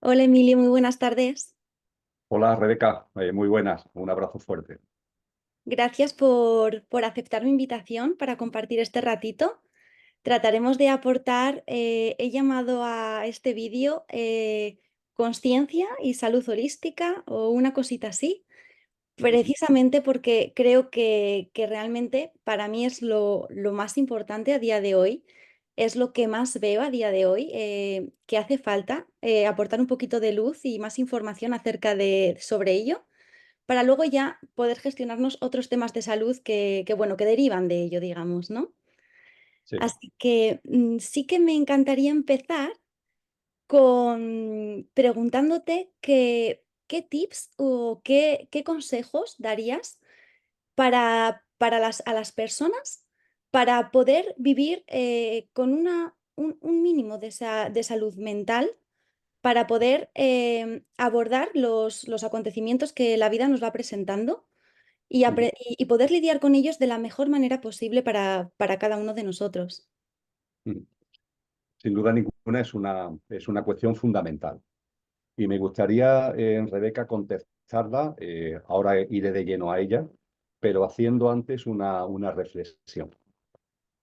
Hola Emilio, muy buenas tardes. Hola Rebeca, muy buenas, un abrazo fuerte. Gracias por aceptar mi invitación para compartir este ratito. Trataremos de aportar, he llamado a este vídeo conciencia y salud holística o una cosita así, Ujú. precisamente porque creo que realmente para mí es lo más importante a día de hoy, es lo que más veo a día de hoy, que hace falta aportar un poquito de luz y más información acerca sobre ello para luego ya poder gestionarnos otros temas de salud bueno, que derivan de ello, digamos, ¿no? Sí, Así que sí que me encantaría empezar con preguntándote qué tips o qué consejos darías a las personas para poder vivir con un mínimo de salud mental para poder abordar los acontecimientos que la vida nos va presentando ujú, y poder lidiar con ellos de la mejor manera posible para cada uno de nosotros. ujú. Sin duda ninguna es una cuestión fundamental. Y me gustaría, Rebeca, contestarla, ahora iré de lleno a ella, pero haciendo antes una reflexión.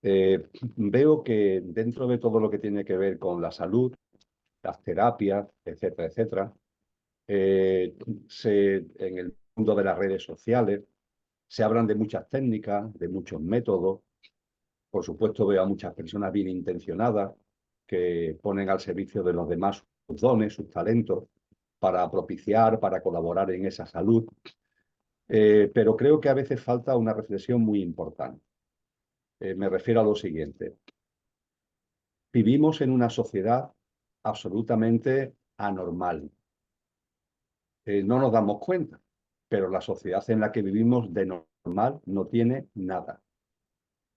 Veo que dentro de todo lo que tiene que ver con la salud, las terapias, etcétera, etcétera, en el mundo de las redes sociales se hablan de muchas técnicas, de muchos métodos. Por supuesto, veo a muchas personas bien intencionadas que ponen al servicio de los demás sus dones, sus talentos, para propiciar, para colaborar en esa salud. Pero creo que a veces falta una reflexión muy importante. Me refiero a lo siguiente. Vivimos en una sociedad absolutamente anormal. No nos damos cuenta, pero la sociedad en la que vivimos de normal no tiene nada.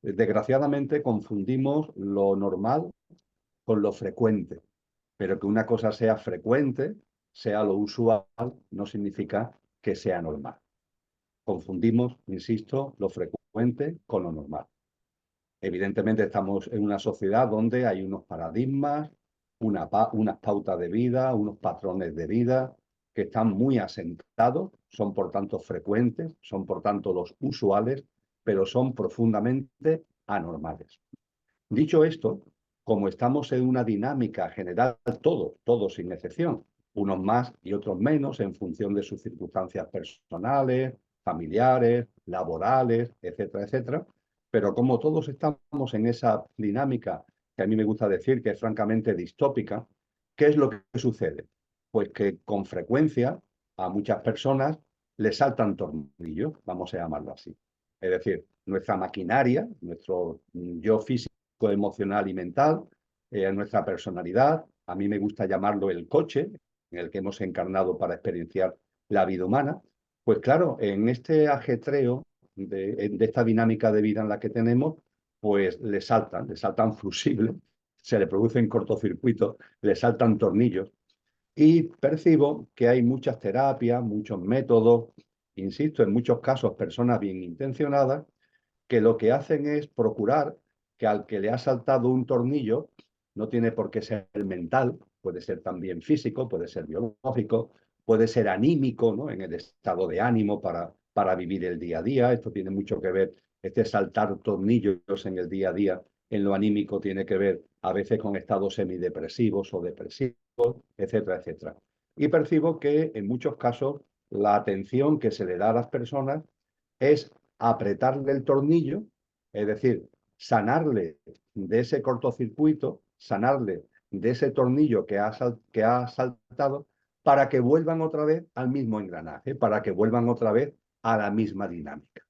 Desgraciadamente confundimos lo normal con lo frecuente, pero que una cosa sea frecuente, sea lo usual, no significa que sea normal. Confundimos, insisto, lo frecuente con lo normal. Evidentemente estamos en una sociedad donde hay unos paradigmas, unas pautas de vida, unos patrones de vida que están muy asentados, son por tanto frecuentes, son por tanto los usuales, pero son profundamente anormales. Dicho esto, como estamos en una dinámica general, todos sin excepción, unos más y otros menos en función de sus circunstancias personales, familiares, laborales, etcétera, etcétera, pero como todos estamos en esa dinámica que a mí me gusta decir que es francamente distópica, ¿qué es lo que sucede? Pues que con frecuencia a muchas personas les saltan tornillos, vamos a llamarlo así. Es decir, nuestra maquinaria, nuestro yo físico, emocional y mental, nuestra personalidad. A mí me gusta llamarlo el coche en el que hemos encarnado para experienciar la vida humana. Pues claro, en este ajetreo de esta dinámica de vida en la que tenemos, pues le saltan fusibles, se le producen cortocircuitos, le saltan tornillos. Y percibo que hay muchas terapias, muchos métodos, insisto, en muchos casos personas bien intencionadas, que lo que hacen es procurar que al que le ha saltado un tornillo, no tiene por qué ser mental, puede ser también físico, puede ser biológico, puede ser anímico, ¿no? En el estado de ánimo para vivir el día a día. Esto tiene mucho que ver, este saltar tornillos en el día a día, en lo anímico tiene que ver a veces con estados semidepresivos o depresivos, etcétera, etcétera. Y percibo que en muchos casos la atención que se le da a las personas es apretarle el tornillo, es decir, sanarle de ese cortocircuito, sanarle de ese tornillo que ha saltado para que vuelvan otra vez al mismo engranaje, para que vuelvan otra vez a la misma dinámica.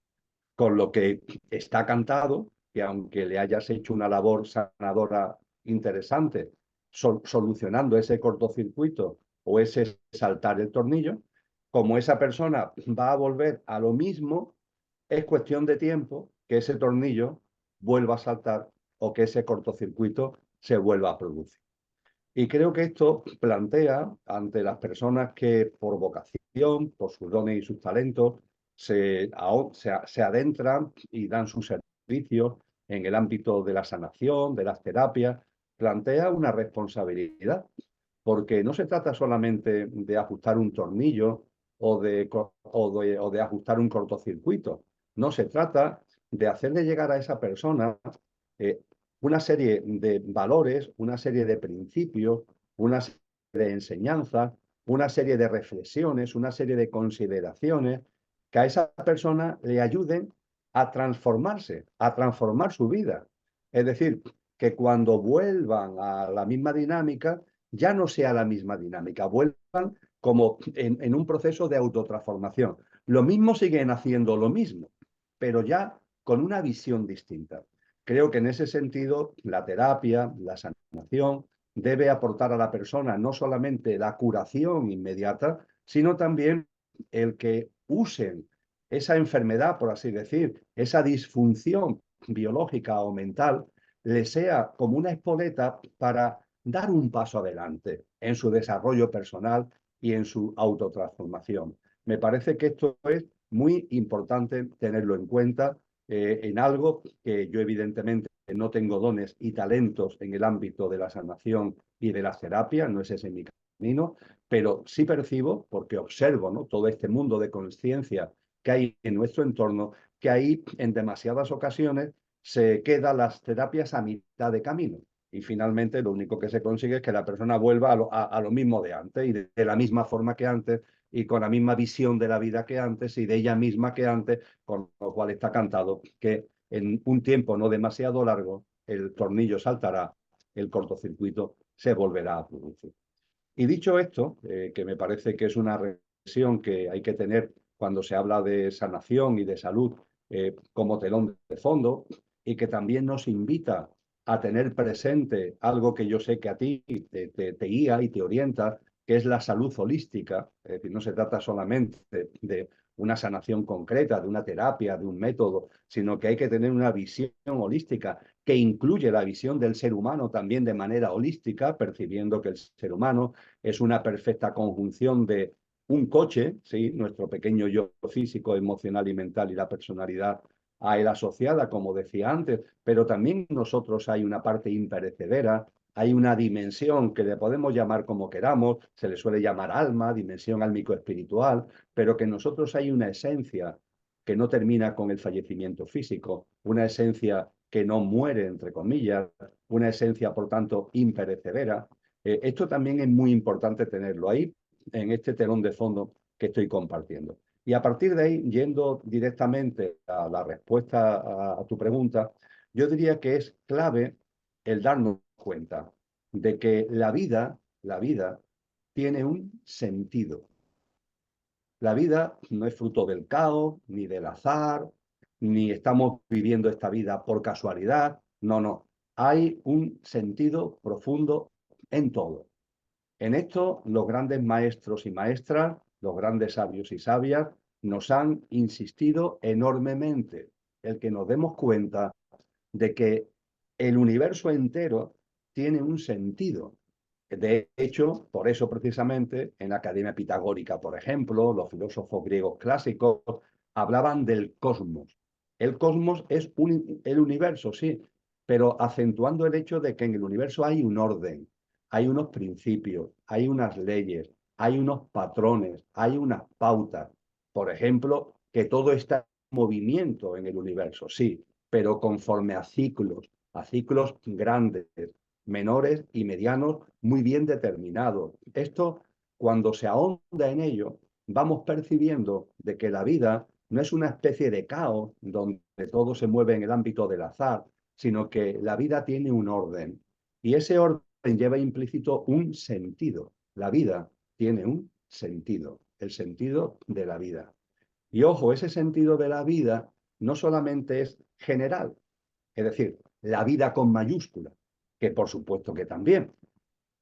Con lo que está cantado que aunque le hayas hecho una labor sanadora interesante, solucionando ese cortocircuito o ese saltar el tornillo, como esa persona va a volver a lo mismo, es cuestión de tiempo que ese tornillo vuelva a saltar o que ese cortocircuito se vuelva a producir. Y creo que esto plantea ante las personas que por vocación, por sus dones y sus talentos, se adentran y dan sus servicios en el ámbito de la sanación, de las terapias, plantea una responsabilidad. porque no se trata solamente de ajustar un tornillo o de ajustar un cortocircuito. No, se trata de hacerle llegar a esa persona eh, una serie de valores, una serie de principios, una serie de enseñanzas, una serie de reflexiones, una serie de consideraciones que a esa persona le ayuden a transformarse, a transformar su vida. Es decir, que cuando vuelvan a la misma dinámica, ya no sea la misma dinámica, vuelvan como en un proceso de autotransformación. Lo mismo siguen haciendo lo mismo, pero ya con una visión distinta. Creo que en ese sentido la terapia, la sanación, debe aportar a la persona no solamente la curación inmediata, sino también el que usen esa enfermedad, por así decir, esa disfunción biológica o mental, le sea como una espoleta para dar un paso adelante en su desarrollo personal y en su autotransformación. Me parece que esto es muy importante tenerlo en cuenta en algo que yo evidentemente no tengo dones y talentos en el ámbito de la sanación y de las terapias, no es ese mi camino, pero sí percibo, porque observo, ¿no?, todo este mundo de conciencia que hay en nuestro entorno, que ahí en demasiadas ocasiones se quedan las terapias a mitad de camino. Y finalmente lo único que se consigue es que la persona vuelva a lo mismo de antes y de la misma forma que antes y con la misma visión de la vida que antes y de ella misma que antes, con lo cual está cantado que en un tiempo no demasiado largo el tornillo saltará, el cortocircuito se volverá a producir. Y dicho esto, que me parece que es una reflexión que hay que tener cuando se habla de sanación y de salud como telón de fondo, y que también nos invita a tener presente algo que yo sé que a ti te guía y te orienta, que es la salud holística. Es decir, no se trata solamente de una sanación concreta, de una terapia, de un método, sino que hay que tener una visión holística que incluye la visión del ser humano también de manera holística, percibiendo que el ser humano es una perfecta conjunción de un coche, ¿sí?, nuestro pequeño yo físico, emocional y mental y la personalidad a él asociada, como decía antes, pero también nosotros hay una parte imperecedera, hay una dimensión que le podemos llamar como queramos, se le suele llamar alma, dimensión álmico-espiritual, pero que en nosotros hay una esencia que no termina con el fallecimiento físico, una esencia que no muere, entre comillas, una esencia, por tanto, imperecedera. Esto también es muy importante tenerlo ahí, en este telón de fondo que estoy compartiendo. Y a partir de ahí, yendo directamente a la respuesta a tu pregunta, yo diría que es clave el darnos cuenta de que la vida tiene un sentido. La vida no es fruto del caos, ni del azar, ni estamos viviendo esta vida por casualidad. No, no. Hay un sentido profundo en todo. En esto, los grandes maestros y maestras, los grandes sabios y sabias, nos han insistido enormemente el que nos demos cuenta de que el universo entero tiene un sentido. De hecho, por eso precisamente en la Academia Pitagórica, por ejemplo, los filósofos griegos clásicos hablaban del cosmos. El cosmos es el universo, sí, pero acentuando el hecho de que en el universo hay un orden, hay unos principios, hay unas leyes, hay unos patrones, hay unas pautas. Por ejemplo, que todo está en movimiento en el universo, sí, pero conforme a ciclos grandes, menores y medianos muy bien determinados. Esto, cuando se ahonda en ello, vamos percibiendo de que la vida no es una especie de caos donde todo se mueve en el ámbito del azar, sino que la vida tiene un orden. Y ese orden lleva implícito un sentido. La vida tiene un sentido, el sentido de la vida. Y ojo, ese sentido de la vida no solamente es general, es decir, la vida con mayúscula, que por supuesto que también,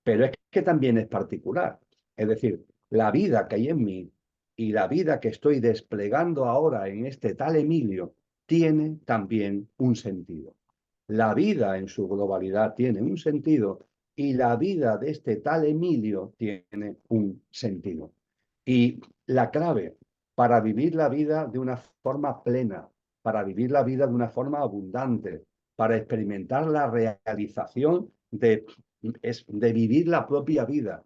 pero es que también es particular. Es decir, la vida que hay en mí y la vida que estoy desplegando ahora en este tal Emilio tiene también un sentido. La vida en su globalidad tiene un sentido y la vida de este tal Emilio tiene un sentido. Y la clave para vivir la vida de una forma plena, para vivir la vida de una forma abundante, para experimentar la realización de vivir la propia vida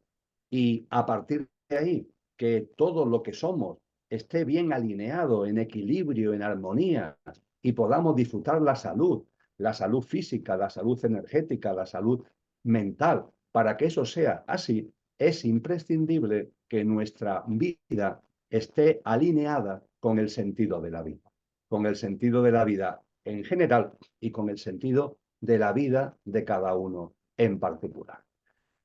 Y a partir de ahí, que todo lo que somos esté bien alineado, en equilibrio, en armonía, y podamos disfrutar la salud física, la salud energética, la salud mental. Para que eso sea así, es imprescindible que nuestra vida esté alineada con el sentido de la vida, con el sentido de la vida en general y con el sentido de la vida de cada uno en particular.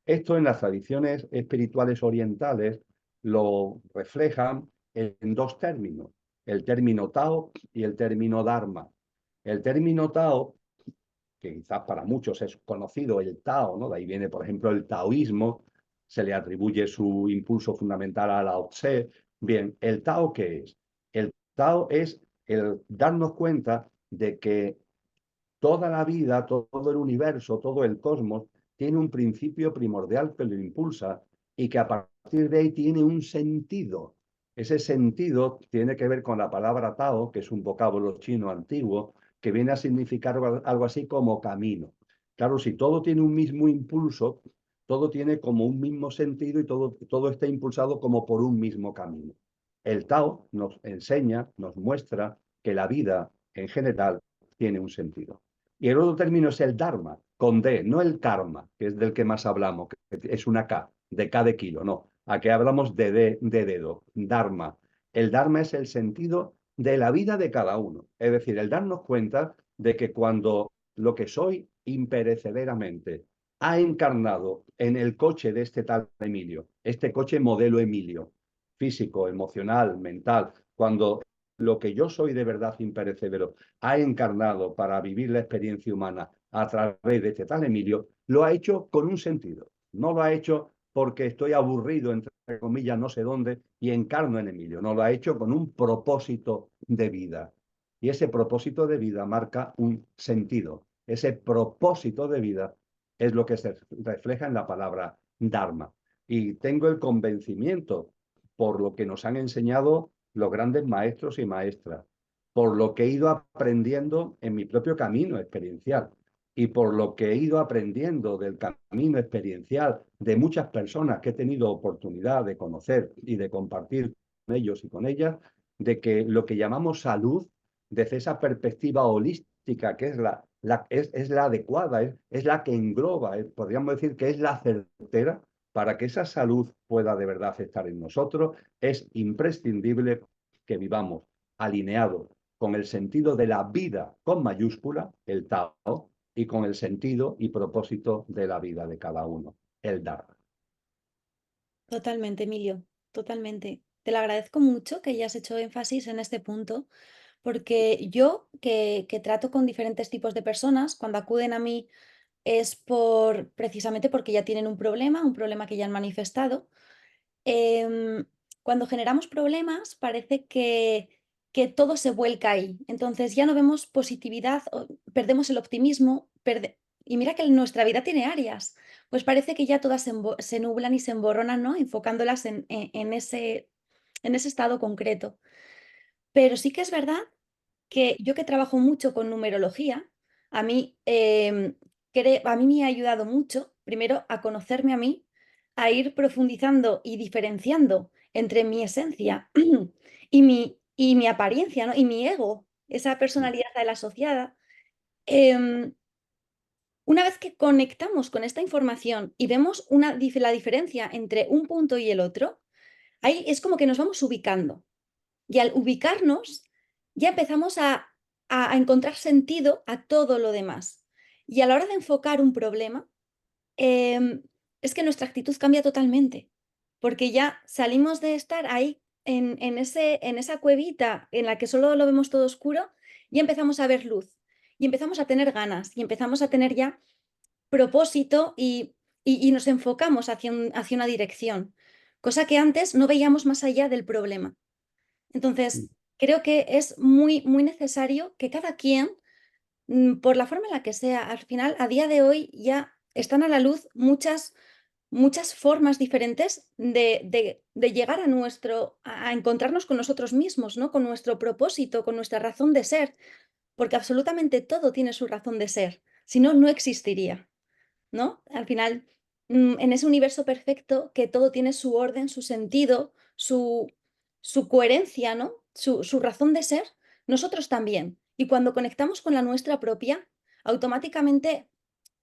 Esto en las tradiciones espirituales orientales lo reflejan en dos términos, el término Tao y el término Dharma. El término Tao, que quizás para muchos es conocido, el Tao, ¿no? De ahí viene, por ejemplo, el taoísmo, se le atribuye su impulso fundamental a Lao Tse. Bien, ¿el Tao qué es? El Tao es el darnos cuenta de que toda la vida, todo el universo, todo el cosmos, tiene un principio primordial que lo impulsa y que a partir de ahí tiene un sentido. Ese sentido tiene que ver con la palabra Tao, que es un vocablo chino antiguo, que viene a significar algo así como camino. Claro, si todo tiene un mismo impulso, todo tiene como un mismo sentido y todo está impulsado como por un mismo camino. El Tao nos enseña, nos muestra que la vida en general tiene un sentido. Y el otro término es el Dharma, con D, no el karma, que es del que más hablamos, que es una K, de K de kilo, no. Aquí hablamos de D de dedo, Dharma. El Dharma es el sentido de la vida de cada uno. Es decir, el darnos cuenta de que cuando lo que soy imperecederamente ha encarnado en el coche de este tal Emilio, este coche modelo Emilio, físico, emocional, mental, cuando lo que yo soy de verdad imperecedero ha encarnado para vivir la experiencia humana a través de este tal Emilio, lo ha hecho con un sentido. No lo ha hecho porque estoy aburrido, entre comillas, no sé dónde, y encarno en Emilio. No, lo ha hecho con un propósito de vida. Y ese propósito de vida marca un sentido. Ese propósito de vida es lo que se refleja en la palabra Dharma. Y tengo el convencimiento, por lo que nos han enseñado los grandes maestros y maestras, por lo que he ido aprendiendo en mi propio camino experiencial y por lo que he ido aprendiendo del camino experiencial de muchas personas que he tenido oportunidad de conocer y de compartir con ellos y con ellas, de que lo que llamamos salud, desde esa perspectiva holística, que es es la adecuada, es la que engloba, podríamos decir que es la certera, para que esa salud pueda de verdad estar en nosotros, es imprescindible que vivamos alineados con el sentido de la vida con mayúscula, el Tao, y con el sentido y propósito de la vida de cada uno, el Dharma. Totalmente, Emilio, totalmente. Te lo agradezco mucho que hayas hecho énfasis en este punto, porque yo que trato con diferentes tipos de personas, cuando acuden a mí es precisamente porque ya tienen un problema que ya han manifestado. Em, Cuando generamos problemas parece que todo se vuelca ahí. Entonces ya no vemos positividad, perdemos el optimismo, y mira que nuestra vida tiene áreas, pues parece que ya todas se nublan y se emborronan, ¿no? Enfocándolas en ese estado concreto. Pero sí que es verdad que yo que trabajo mucho con numerología, a mí, a mí me ha ayudado mucho, primero, a conocerme a mí, a ir profundizando y diferenciando entre mi esencia y mi apariencia, ¿no? Y mi ego, esa personalidad a la asociada. Em, una vez que conectamos con esta información y vemos la diferencia entre un punto y el otro, ahí es como que nos vamos ubicando. Y al ubicarnos, ya empezamos a encontrar sentido a todo lo demás. Y a la hora de enfocar un problema, em, es que nuestra actitud cambia totalmente, porque ya salimos de estar ahí en esa cuevita en la que solo lo vemos todo oscuro y empezamos a ver luz y empezamos a tener ganas y empezamos a tener ya propósito y nos enfocamos hacia una dirección, cosa que antes no veíamos más allá del problema. Entonces, creo que es muy, muy necesario que cada quien, por la forma en la que sea, al final, a día de hoy ya están a la luz muchas formas diferentes de llegar a encontrarnos con nosotros mismos, ¿no? Con nuestro propósito, con nuestra razón de ser, porque absolutamente todo tiene su razón de ser, si no, no existiría, ¿no? Al final, en ese universo perfecto que todo tiene su orden, su sentido, su coherencia, ¿no? Su razón de ser, nosotros también. Y cuando conectamos con la nuestra propia, automáticamente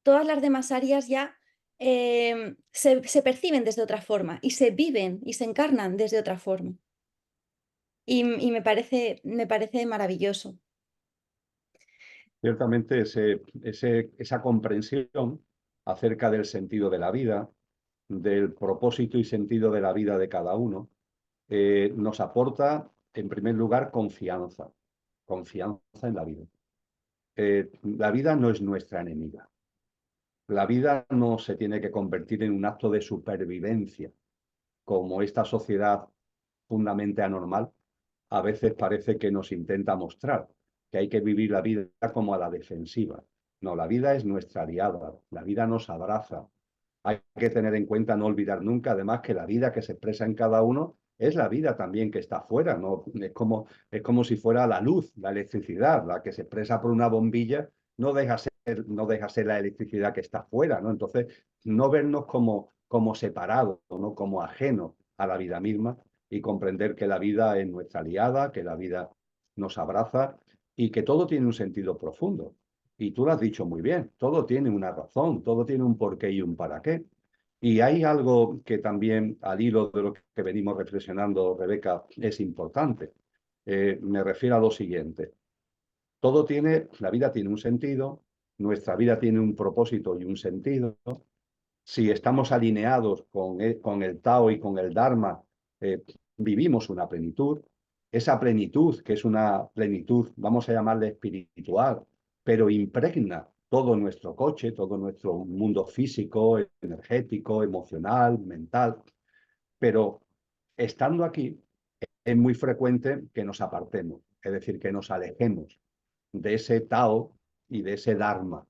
todas las demás áreas ya se perciben desde otra forma y se viven y se encarnan desde otra forma. Y me parece maravilloso. Ciertamente esa comprensión acerca del sentido de la vida, del propósito y sentido de la vida de cada uno, nos aporta, en primer lugar, confianza, confianza en la vida. La vida no es nuestra enemiga. La vida no se tiene que convertir en un acto de supervivencia, como esta sociedad fundamentalmente anormal a veces parece que nos intenta mostrar, que hay que vivir la vida como a la defensiva. No, la vida es nuestra aliada, la vida nos abraza. Hay que tener en cuenta, no olvidar nunca, además, que la vida que se expresa en cada uno es la vida también que está afuera, ¿no? Es como si fuera la luz, la electricidad, la que se expresa por una bombilla, no deja ser la electricidad que está afuera, ¿no? Entonces, no vernos como separados, ¿no? Como ajenos a la vida misma y comprender que la vida es nuestra aliada, que la vida nos abraza y que todo tiene un sentido profundo. Y tú lo has dicho muy bien, todo tiene una razón, todo tiene un porqué y un para qué. Y hay algo que también, al hilo de lo que venimos reflexionando, Rebeca, es importante. Me refiero a lo siguiente. La vida tiene un sentido, nuestra vida tiene un propósito y un sentido. Si estamos alineados con el Tao y con el Dharma, eh, vivimos una plenitud. Esa plenitud, que es una plenitud, vamos a llamarle espiritual, pero impregna todo nuestro coche, todo nuestro mundo físico, energético, emocional, mental. Pero estando aquí, es muy frecuente que nos apartemos, es decir, que nos alejemos de ese Tao y de ese Dharma.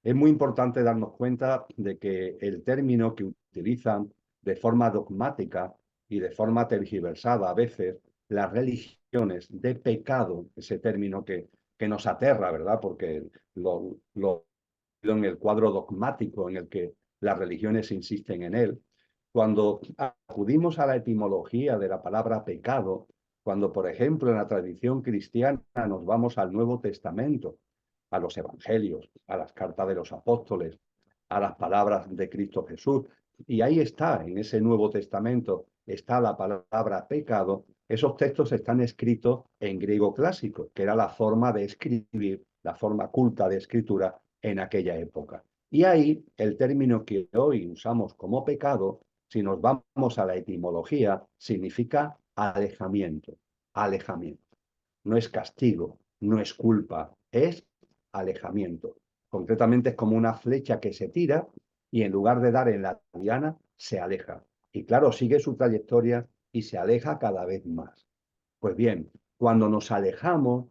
Es muy importante darnos cuenta de que el término que utilizan de forma dogmática y de forma tergiversada a veces las religiones de pecado, ese término que nos aterra, ¿verdad? Porque lo en el cuadro dogmático en el que las religiones insisten en él. Cuando acudimos a la etimología de la palabra pecado, cuando, por ejemplo, en la tradición cristiana nos vamos al Nuevo Testamento, a los evangelios, a las cartas de los apóstoles, a las palabras de Cristo Jesús, y ahí está, en ese Nuevo Testamento, está la palabra pecado. Esos textos están escritos en griego clásico, que era la forma de escribir, la forma culta de escritura en aquella época. Y ahí el término que hoy usamos como pecado, si nos vamos a la etimología, significa alejamiento, alejamiento. No es castigo, no es culpa, es alejamiento. Concretamente es como una flecha que se tira y en lugar de dar en la diana, se aleja. Y claro, sigue su trayectoria y se aleja cada vez más. Pues bien, cuando nos alejamos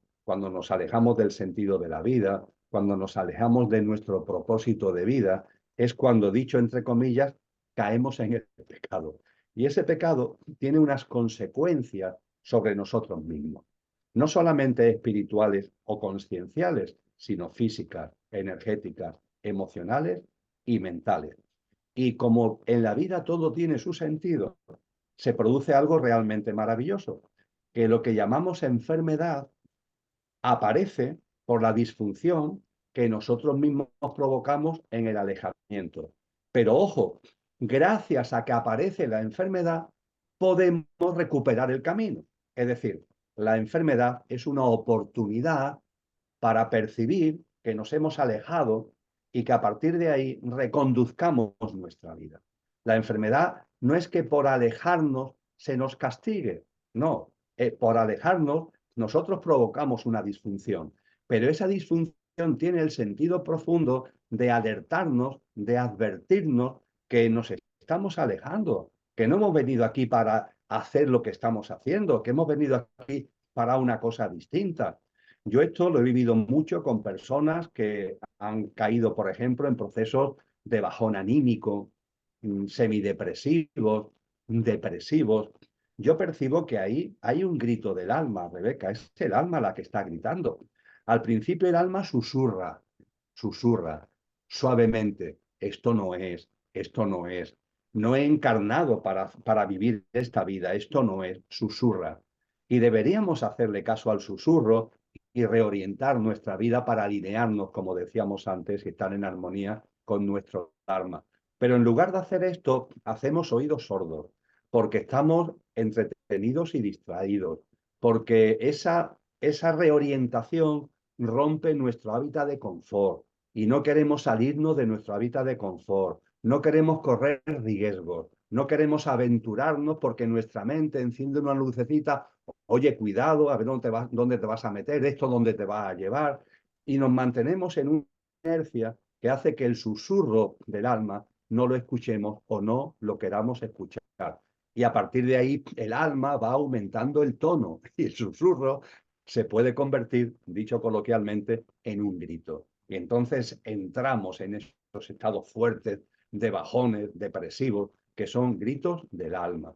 del sentido de la vida, cuando nos alejamos de nuestro propósito de vida, es cuando, dicho entre comillas, caemos en el pecado. Y ese pecado tiene unas consecuencias sobre nosotros mismos, no solamente espirituales o conscienciales, sino físicas, energéticas, emocionales y mentales. Y como en la vida todo tiene su sentido, se produce algo realmente maravilloso, que lo que llamamos enfermedad aparece por la disfunción que nosotros mismos provocamos en el alejamiento. Pero ojo, gracias a que aparece la enfermedad, podemos recuperar el camino. Es decir, la enfermedad es una oportunidad para percibir que nos hemos alejado y que a partir de ahí reconduzcamos nuestra vida. La enfermedad no es que por alejarnos se nos castigue, no, por alejarnos nosotros provocamos una disfunción, pero esa disfunción tiene el sentido profundo de alertarnos, de advertirnos que nos estamos alejando, que no hemos venido aquí para hacer lo que estamos haciendo, que hemos venido aquí para una cosa distinta. Yo esto lo he vivido mucho con personas que han caído, por ejemplo, en procesos de bajón anímico, semidepresivos, depresivos. Yo percibo que ahí hay un grito del alma, Rebeca, es el alma la que está gritando. Al principio el alma susurra, susurra suavemente, esto no es, esto no es. No he encarnado para vivir esta vida, esto no es, susurra. Y deberíamos hacerle caso al susurro y reorientar nuestra vida para alinearnos, como decíamos antes, y estar en armonía con nuestro alma. Pero en lugar de hacer esto, hacemos oídos sordos, porque estamos entretenidos y distraídos, porque esa reorientación rompe nuestro hábitat de confort y no queremos salirnos de nuestro hábitat de confort, no queremos correr riesgos, no queremos aventurarnos porque nuestra mente enciende una lucecita, oye, cuidado, a ver dónde te vas a meter, esto dónde te va a llevar, y nos mantenemos en una inercia que hace que el susurro del alma no lo escuchemos o no lo queramos escuchar. Y a partir de ahí el alma va aumentando el tono y el susurro se puede convertir, dicho coloquialmente, en un grito. Y entonces entramos en esos estados fuertes de bajones depresivos que son gritos del alma.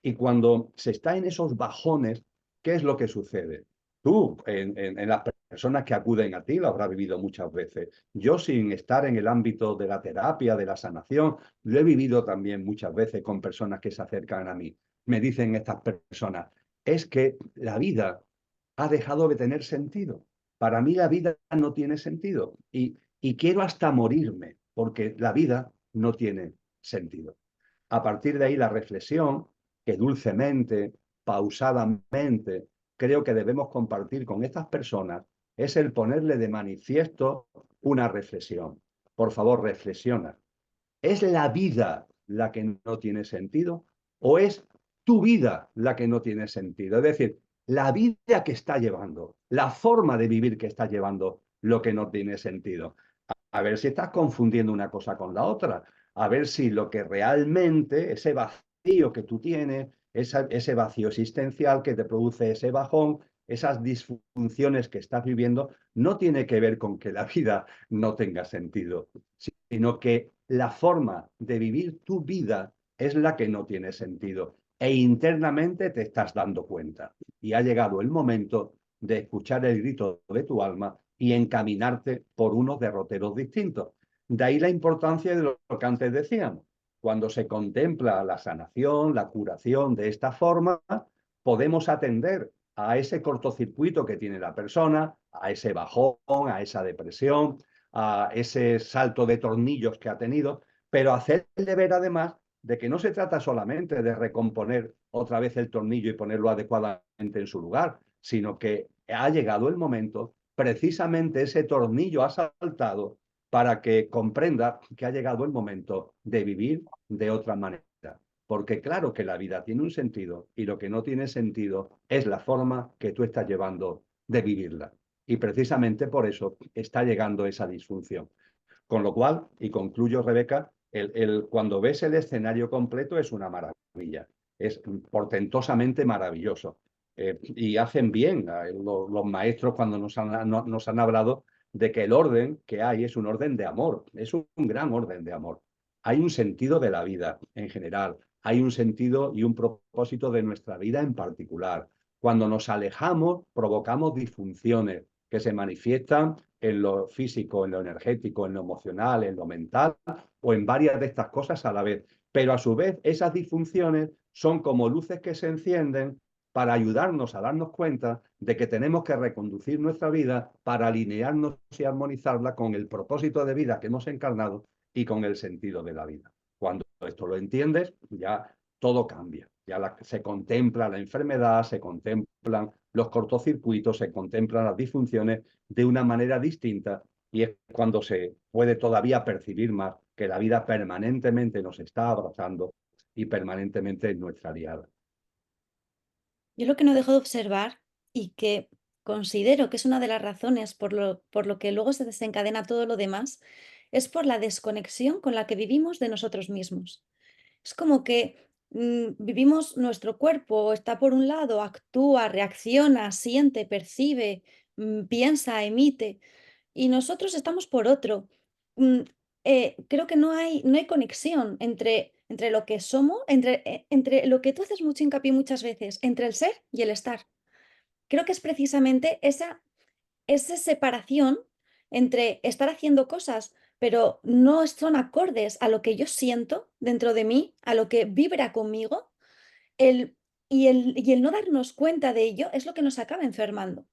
Y cuando se está en esos bajones, ¿qué es lo que sucede? Tú, en las personas que acuden a ti, lo habrás vivido muchas veces. Yo, sin estar en el ámbito de la terapia, de la sanación, lo he vivido también muchas veces con personas que se acercan a mí. Me dicen estas personas, es que la vida ha dejado de tener sentido. Para mí la vida no tiene sentido y quiero hasta morirme porque la vida no tiene sentido. A partir de ahí la reflexión que dulcemente, pausadamente, creo que debemos compartir con estas personas es el ponerle de manifiesto una reflexión. Por favor, reflexiona. ¿Es la vida la que no tiene sentido o es tu vida la que no tiene sentido? Es decir, la vida que está llevando, la forma de vivir que está llevando lo que no tiene sentido. A ver si estás confundiendo una cosa con la otra, a ver si lo que realmente, ese vacío que tú tienes, ese vacío existencial que te produce ese bajón, esas disfunciones que estás viviendo, no tiene que ver con que la vida no tenga sentido, sino que la forma de vivir tu vida es la que no tiene sentido. E internamente te estás dando cuenta. Y ha llegado el momento de escuchar el grito de tu alma y encaminarte por unos derroteros distintos. De ahí la importancia de lo que antes decíamos. Cuando se contempla la sanación, la curación de esta forma, podemos atender a ese cortocircuito que tiene la persona, a ese bajón, a esa depresión, a ese salto de tornillos que ha tenido, pero hacerle ver además de que no se trata solamente de recomponer otra vez el tornillo y ponerlo adecuadamente en su lugar, sino que ha llegado el momento, precisamente ese tornillo ha saltado para que comprenda que ha llegado el momento de vivir de otra manera. Porque claro que la vida tiene un sentido y lo que no tiene sentido es la forma que tú estás llevando de vivirla. Y precisamente por eso está llegando esa disfunción. Con lo cual, y concluyo, Rebeca, cuando ves el escenario completo es una maravilla, es portentosamente maravilloso. Y hacen bien los maestros cuando nos han hablado de que el orden que hay es un orden de amor, es un gran orden de amor. Hay un sentido de la vida en general, hay un sentido y un propósito de nuestra vida en particular. Cuando nos alejamos, provocamos disfunciones que se manifiestan en lo físico, en lo energético, en lo emocional, en lo mental o en varias de estas cosas a la vez. Pero a su vez, esas disfunciones son como luces que se encienden para ayudarnos a darnos cuenta de que tenemos que reconducir nuestra vida para alinearnos y armonizarla con el propósito de vida que hemos encarnado y con el sentido de la vida. Cuando esto lo entiendes, ya todo cambia. Ya se contempla la enfermedad, se contemplan los cortocircuitos, se contemplan las disfunciones de una manera distinta y es cuando se puede todavía percibir más que la vida permanentemente nos está abrazando y permanentemente es nuestra aliada. Yo lo que no dejo de observar y que considero que es una de las razones por lo que luego se desencadena todo lo demás, es por la desconexión con la que vivimos de nosotros mismos. Es como que vivimos, nuestro cuerpo está por un lado, actúa, reacciona, siente, percibe, piensa, emite, y nosotros estamos por otro. Mm, Creo que no hay conexión entre lo que somos, entre lo que tú haces mucho hincapié muchas veces, entre el ser y el estar. Creo que es precisamente esa separación entre estar haciendo cosas, pero no son acordes a lo que yo siento dentro de mí, a lo que vibra conmigo, el, y el no darnos cuenta de ello es lo que nos acaba enfermando,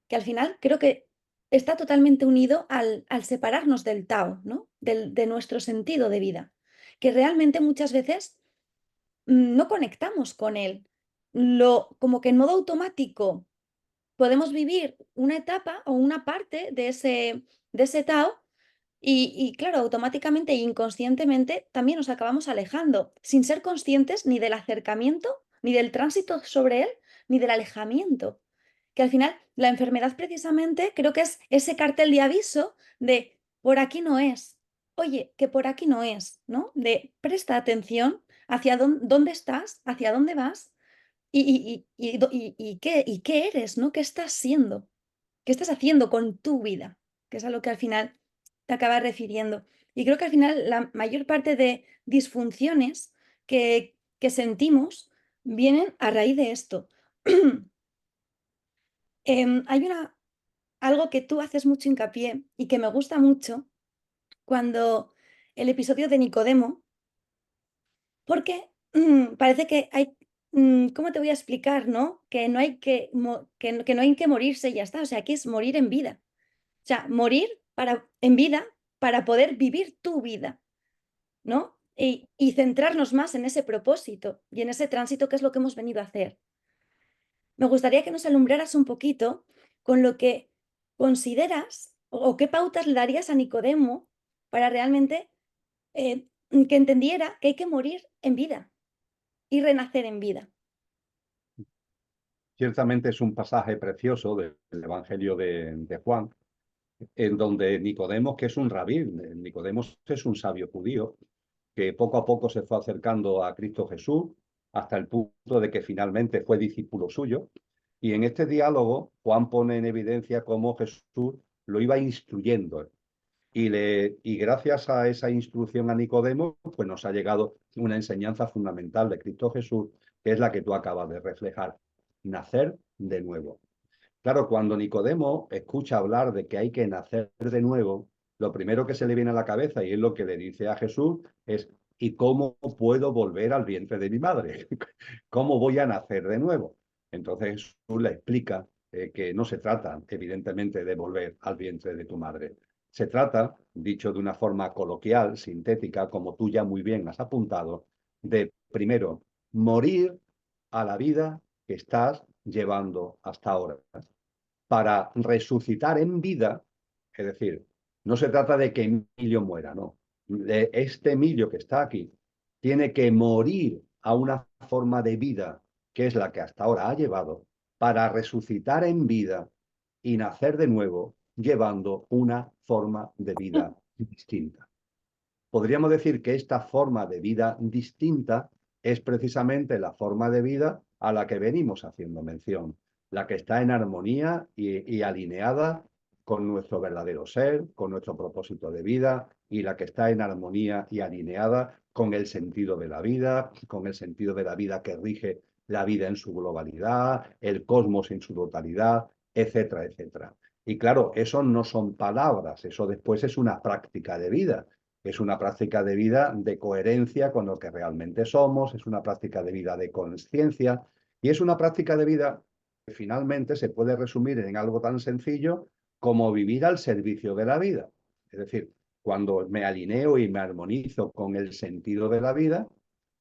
que al final creo que está totalmente unido al separarnos del Tao, ¿no? De nuestro sentido de vida, que realmente muchas veces no conectamos con él. Como que en modo automático podemos vivir una etapa o una parte de ese Tao y claro, automáticamente e inconscientemente también nos acabamos alejando, sin ser conscientes ni del acercamiento, ni del tránsito sobre él, ni del alejamiento. Que al final la enfermedad precisamente creo que es ese cartel de aviso de por aquí no es. Oye, que por aquí no es, ¿no? De presta atención hacia dónde estás, hacia dónde vas y qué eres, ¿no? ¿Qué estás siendo? ¿Qué estás haciendo con tu vida? Que es a lo que al final te acabas refiriendo. Y creo que al final la mayor parte de disfunciones que sentimos vienen a raíz de esto. Hay algo que tú haces mucho hincapié y que me gusta mucho cuando el episodio de Nicodemo, porque parece que hay, ¿cómo te voy a explicar, no? Que no hay que no hay que morirse y ya está. O sea, aquí es morir en vida. O sea, morir en vida para poder vivir tu vida, ¿no? Y centrarnos más en ese propósito y en ese tránsito que es lo que hemos venido a hacer. Me gustaría que nos alumbraras un poquito con lo que consideras o qué pautas le darías a Nicodemo para realmente que entendiera que hay que morir en vida y renacer en vida. Ciertamente es un pasaje precioso del Evangelio de Juan, en donde Nicodemo, que es un rabí, Nicodemo es un sabio judío, que poco a poco se fue acercando a Cristo Jesús, hasta el punto de que finalmente fue discípulo suyo. Y en este diálogo, Juan pone en evidencia cómo Jesús lo iba instruyendo. Y gracias a esa instrucción a Nicodemo, pues nos ha llegado una enseñanza fundamental de Cristo Jesús, que es la que tú acabas de reflejar: nacer de nuevo. Claro, cuando Nicodemo escucha hablar de que hay que nacer de nuevo, lo primero que se le viene a la cabeza, y es lo que le dice a Jesús, es: ¿y cómo puedo volver al vientre de mi madre? ¿Cómo voy a nacer de nuevo? Entonces Jesús le explica que no se trata, evidentemente, de volver al vientre de tu madre. Se trata, dicho de una forma coloquial, sintética, como tú ya muy bien has apuntado, de primero morir a la vida que estás llevando hasta ahora, para resucitar en vida. Es decir, no se trata de que Emilio muera, no. Este Emilio que está aquí tiene que morir a una forma de vida que es la que hasta ahora ha llevado, para resucitar en vida y nacer de nuevo llevando una forma de vida distinta. Podríamos decir que esta forma de vida distinta es precisamente la forma de vida a la que venimos haciendo mención, la que está en armonía y alineada con nuestro verdadero ser, con nuestro propósito de vida, y la que está en armonía y alineada con el sentido de la vida, con el sentido de la vida que rige la vida en su globalidad, el cosmos en su totalidad, etcétera, etcétera. Y claro, eso no son palabras, eso después es una práctica de vida. Es una práctica de vida de coherencia con lo que realmente somos, es una práctica de vida de conciencia, y es una práctica de vida que finalmente se puede resumir en algo tan sencillo como vivir al servicio de la vida. Es decir, cuando me alineo y me armonizo con el sentido de la vida,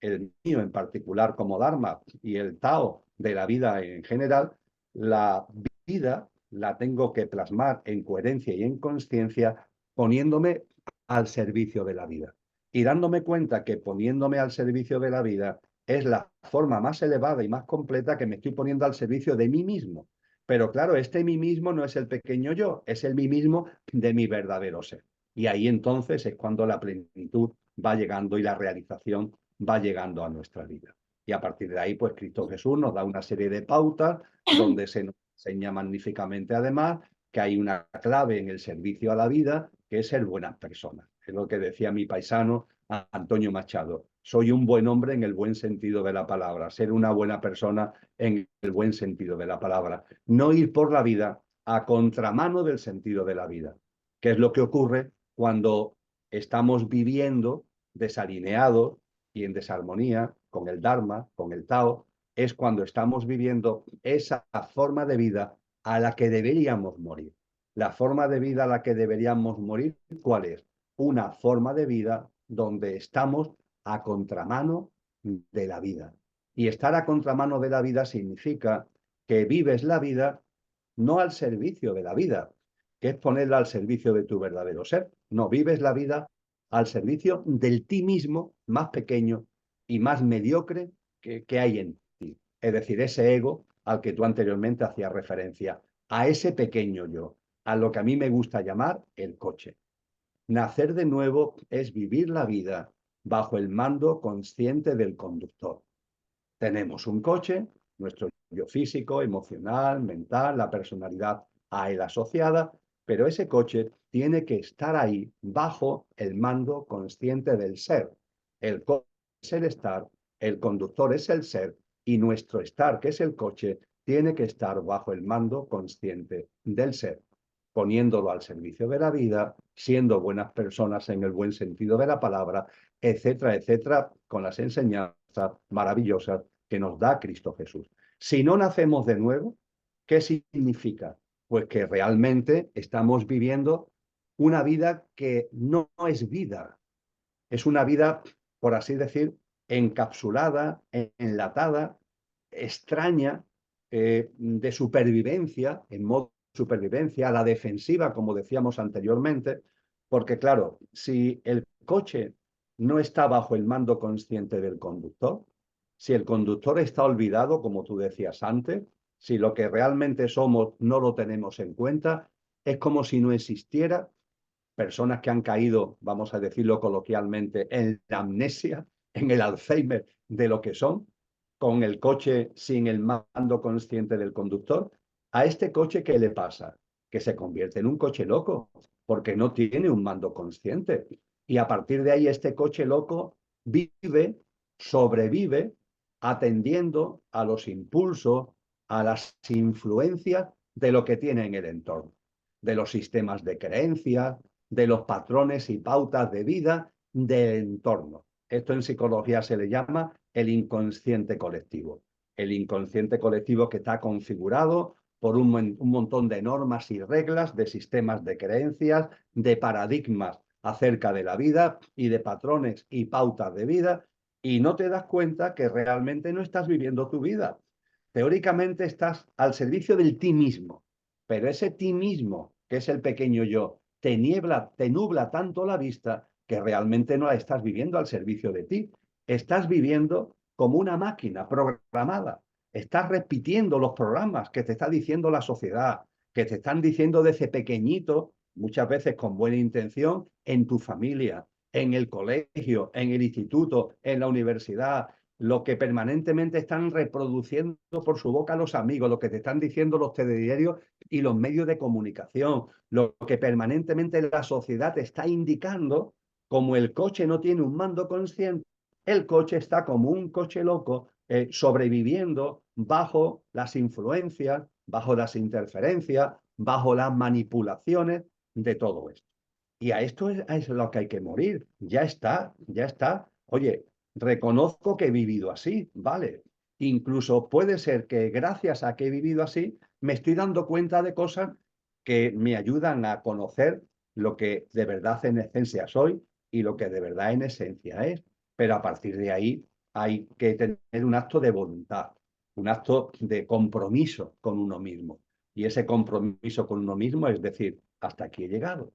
el mío en particular como Dharma y el Tao de la vida en general, la vida la tengo que plasmar en coherencia y en conciencia, poniéndome al servicio de la vida. Y dándome cuenta que poniéndome al servicio de la vida es la forma más elevada y más completa, que me estoy poniendo al servicio de mí mismo. Pero claro, este mí mismo no es el pequeño yo, es el mí mismo de mi verdadero ser. Y ahí entonces es cuando la plenitud va llegando y la realización va llegando a nuestra vida. Y a partir de ahí, pues Cristo Jesús nos da una serie de pautas donde se nos enseña magníficamente además que hay una clave en el servicio a la vida, que es ser buenas personas. Es lo que decía mi paisano Antonio Machado: soy un buen hombre en el buen sentido de la palabra, ser una buena persona en el buen sentido de la palabra. No ir por la vida a contramano del sentido de la vida, que es lo que ocurre cuando estamos viviendo desalineados y en desarmonía con el Dharma, con el Tao, es cuando estamos viviendo esa forma de vida a la que deberíamos morir. La forma de vida a la que deberíamos morir, ¿cuál es? Una forma de vida donde estamos a contramano de la vida. Y estar a contramano de la vida significa que vives la vida no al servicio de la vida, que es ponerla al servicio de tu verdadero ser. No, vives la vida al servicio del ti mismo más pequeño y más mediocre que hay en ti. Es decir, ese ego al que tú anteriormente hacías referencia, a ese pequeño yo, a lo que a mí me gusta llamar el coche. Nacer de nuevo es vivir la vida bajo el mando consciente del conductor. Tenemos un coche, nuestro yo físico, emocional, mental, la personalidad a él asociada, pero ese coche tiene que estar ahí bajo el mando consciente del ser. El coche es el estar, el conductor es el ser y nuestro estar, que es el coche, tiene que estar bajo el mando consciente del ser, poniéndolo al servicio de la vida, siendo buenas personas en el buen sentido de la palabra, etcétera, etcétera, con las enseñanzas maravillosas que nos da Cristo Jesús. Si no nacemos de nuevo, ¿qué significa? Pues que realmente estamos viviendo una vida que no es vida, es una vida, por así decir, encapsulada, enlatada, extraña, de supervivencia, en modo de supervivencia, a la defensiva, como decíamos anteriormente, porque claro, si el coche no está bajo el mando consciente del conductor, si el conductor está olvidado, como tú decías antes, si lo que realmente somos no lo tenemos en cuenta, es como si no existiera personas que han caído, vamos a decirlo coloquialmente, en la amnesia, en el Alzheimer de lo que son, con el coche sin el mando consciente del conductor. A este coche, ¿qué le pasa? Que se convierte en un coche loco, porque no tiene un mando consciente. Y a partir de ahí, este coche loco vive, sobrevive, atendiendo a los impulsos, a las influencias de lo que tiene en el entorno, de los sistemas de creencias, de los patrones y pautas de vida del entorno. Esto en psicología se le llama el inconsciente colectivo. El inconsciente colectivo que está configurado por un montón de normas y reglas, de sistemas de creencias, de paradigmas acerca de la vida y de patrones y pautas de vida, y no te das cuenta que realmente no estás viviendo tu vida. Teóricamente estás al servicio del ti mismo, pero ese ti mismo, que es el pequeño yo, te nubla tanto la vista que realmente no la estás viviendo al servicio de ti. Estás viviendo como una máquina programada. Estás repitiendo los programas que te está diciendo la sociedad, que te están diciendo desde pequeñito, muchas veces con buena intención, en tu familia, en el colegio, en el instituto, en la universidad, lo que permanentemente están reproduciendo por su boca los amigos, lo que te están diciendo los telediarios y los medios de comunicación, lo que permanentemente la sociedad te está indicando, como el coche no tiene un mando consciente, el coche está como un coche loco, sobreviviendo bajo las influencias, bajo las interferencias, bajo las manipulaciones de todo esto. Y a esto es lo que hay que morir. Ya está, ya está. Oye, reconozco que he vivido así, vale. Incluso puede ser que gracias a que he vivido así, me estoy dando cuenta de cosas que me ayudan a conocer lo que de verdad en esencia soy y lo que de verdad en esencia es. Pero a partir de ahí hay que tener un acto de voluntad, un acto de compromiso con uno mismo. Y ese compromiso con uno mismo es decir, hasta aquí he llegado.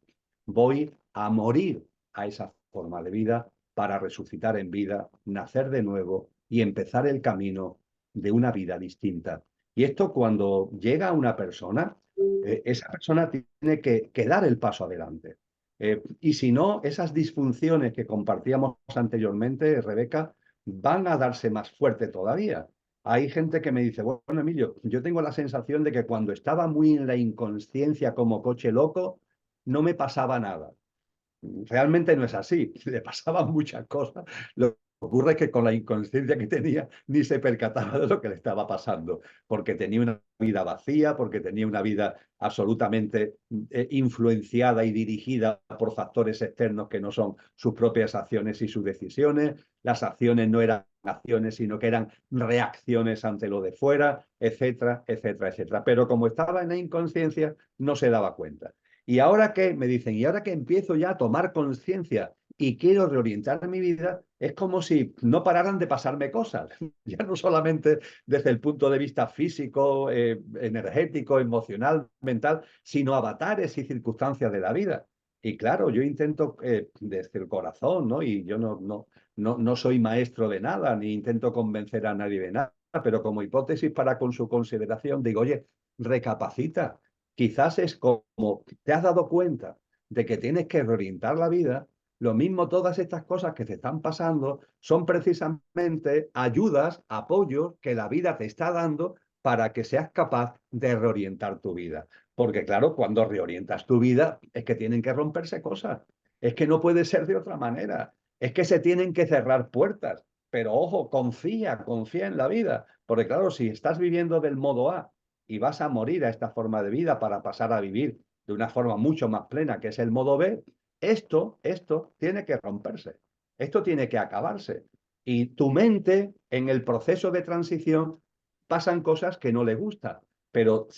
Voy a morir a esa forma de vida para resucitar en vida, nacer de nuevo y empezar el camino de una vida distinta. Y esto cuando llega a una persona, esa persona tiene que dar el paso adelante. Y si no, esas disfunciones que compartíamos anteriormente, Rebeca, van a darse más fuerte todavía. Hay gente que me dice, bueno, Emilio, yo tengo la sensación de que cuando estaba muy en la inconsciencia como coche loco, no me pasaba nada. Realmente no es así, le pasaban muchas cosas. Lo Ocurre que con la inconsciencia que tenía ni se percataba de lo que le estaba pasando, porque tenía una vida vacía, porque tenía una vida absolutamente influenciada y dirigida por factores externos que no son sus propias acciones y sus decisiones. Las acciones no eran acciones, sino que eran reacciones ante lo de fuera, etcétera, etcétera, etcétera. Pero como estaba en la inconsciencia, no se daba cuenta. Y ahora que me dicen, y ahora que empiezo ya a tomar conciencia y quiero reorientar mi vida, es como si no pararan de pasarme cosas, ya no solamente desde el punto de vista físico, energético, emocional, mental, sino avatares y circunstancias de la vida. Y claro, yo intento desde el corazón, ¿no? Y yo no soy maestro de nada, ni intento convencer a nadie de nada, pero como hipótesis para con su consideración, digo, oye, recapacita. Quizás es como te has dado cuenta de que tienes que reorientar la vida. Lo mismo, todas estas cosas que te están pasando son precisamente ayudas, apoyos que la vida te está dando para que seas capaz de reorientar tu vida. Porque claro, cuando reorientas tu vida es que tienen que romperse cosas. Es que no puede ser de otra manera. Es que se tienen que cerrar puertas. Pero ojo, confía en la vida. Porque claro, si estás viviendo del modo A y vas a morir a esta forma de vida para pasar a vivir de una forma mucho más plena, que es el modo B, esto tiene que romperse, esto tiene que acabarse. Y tu mente, en el proceso de transición, pasan cosas que no le gustan, pero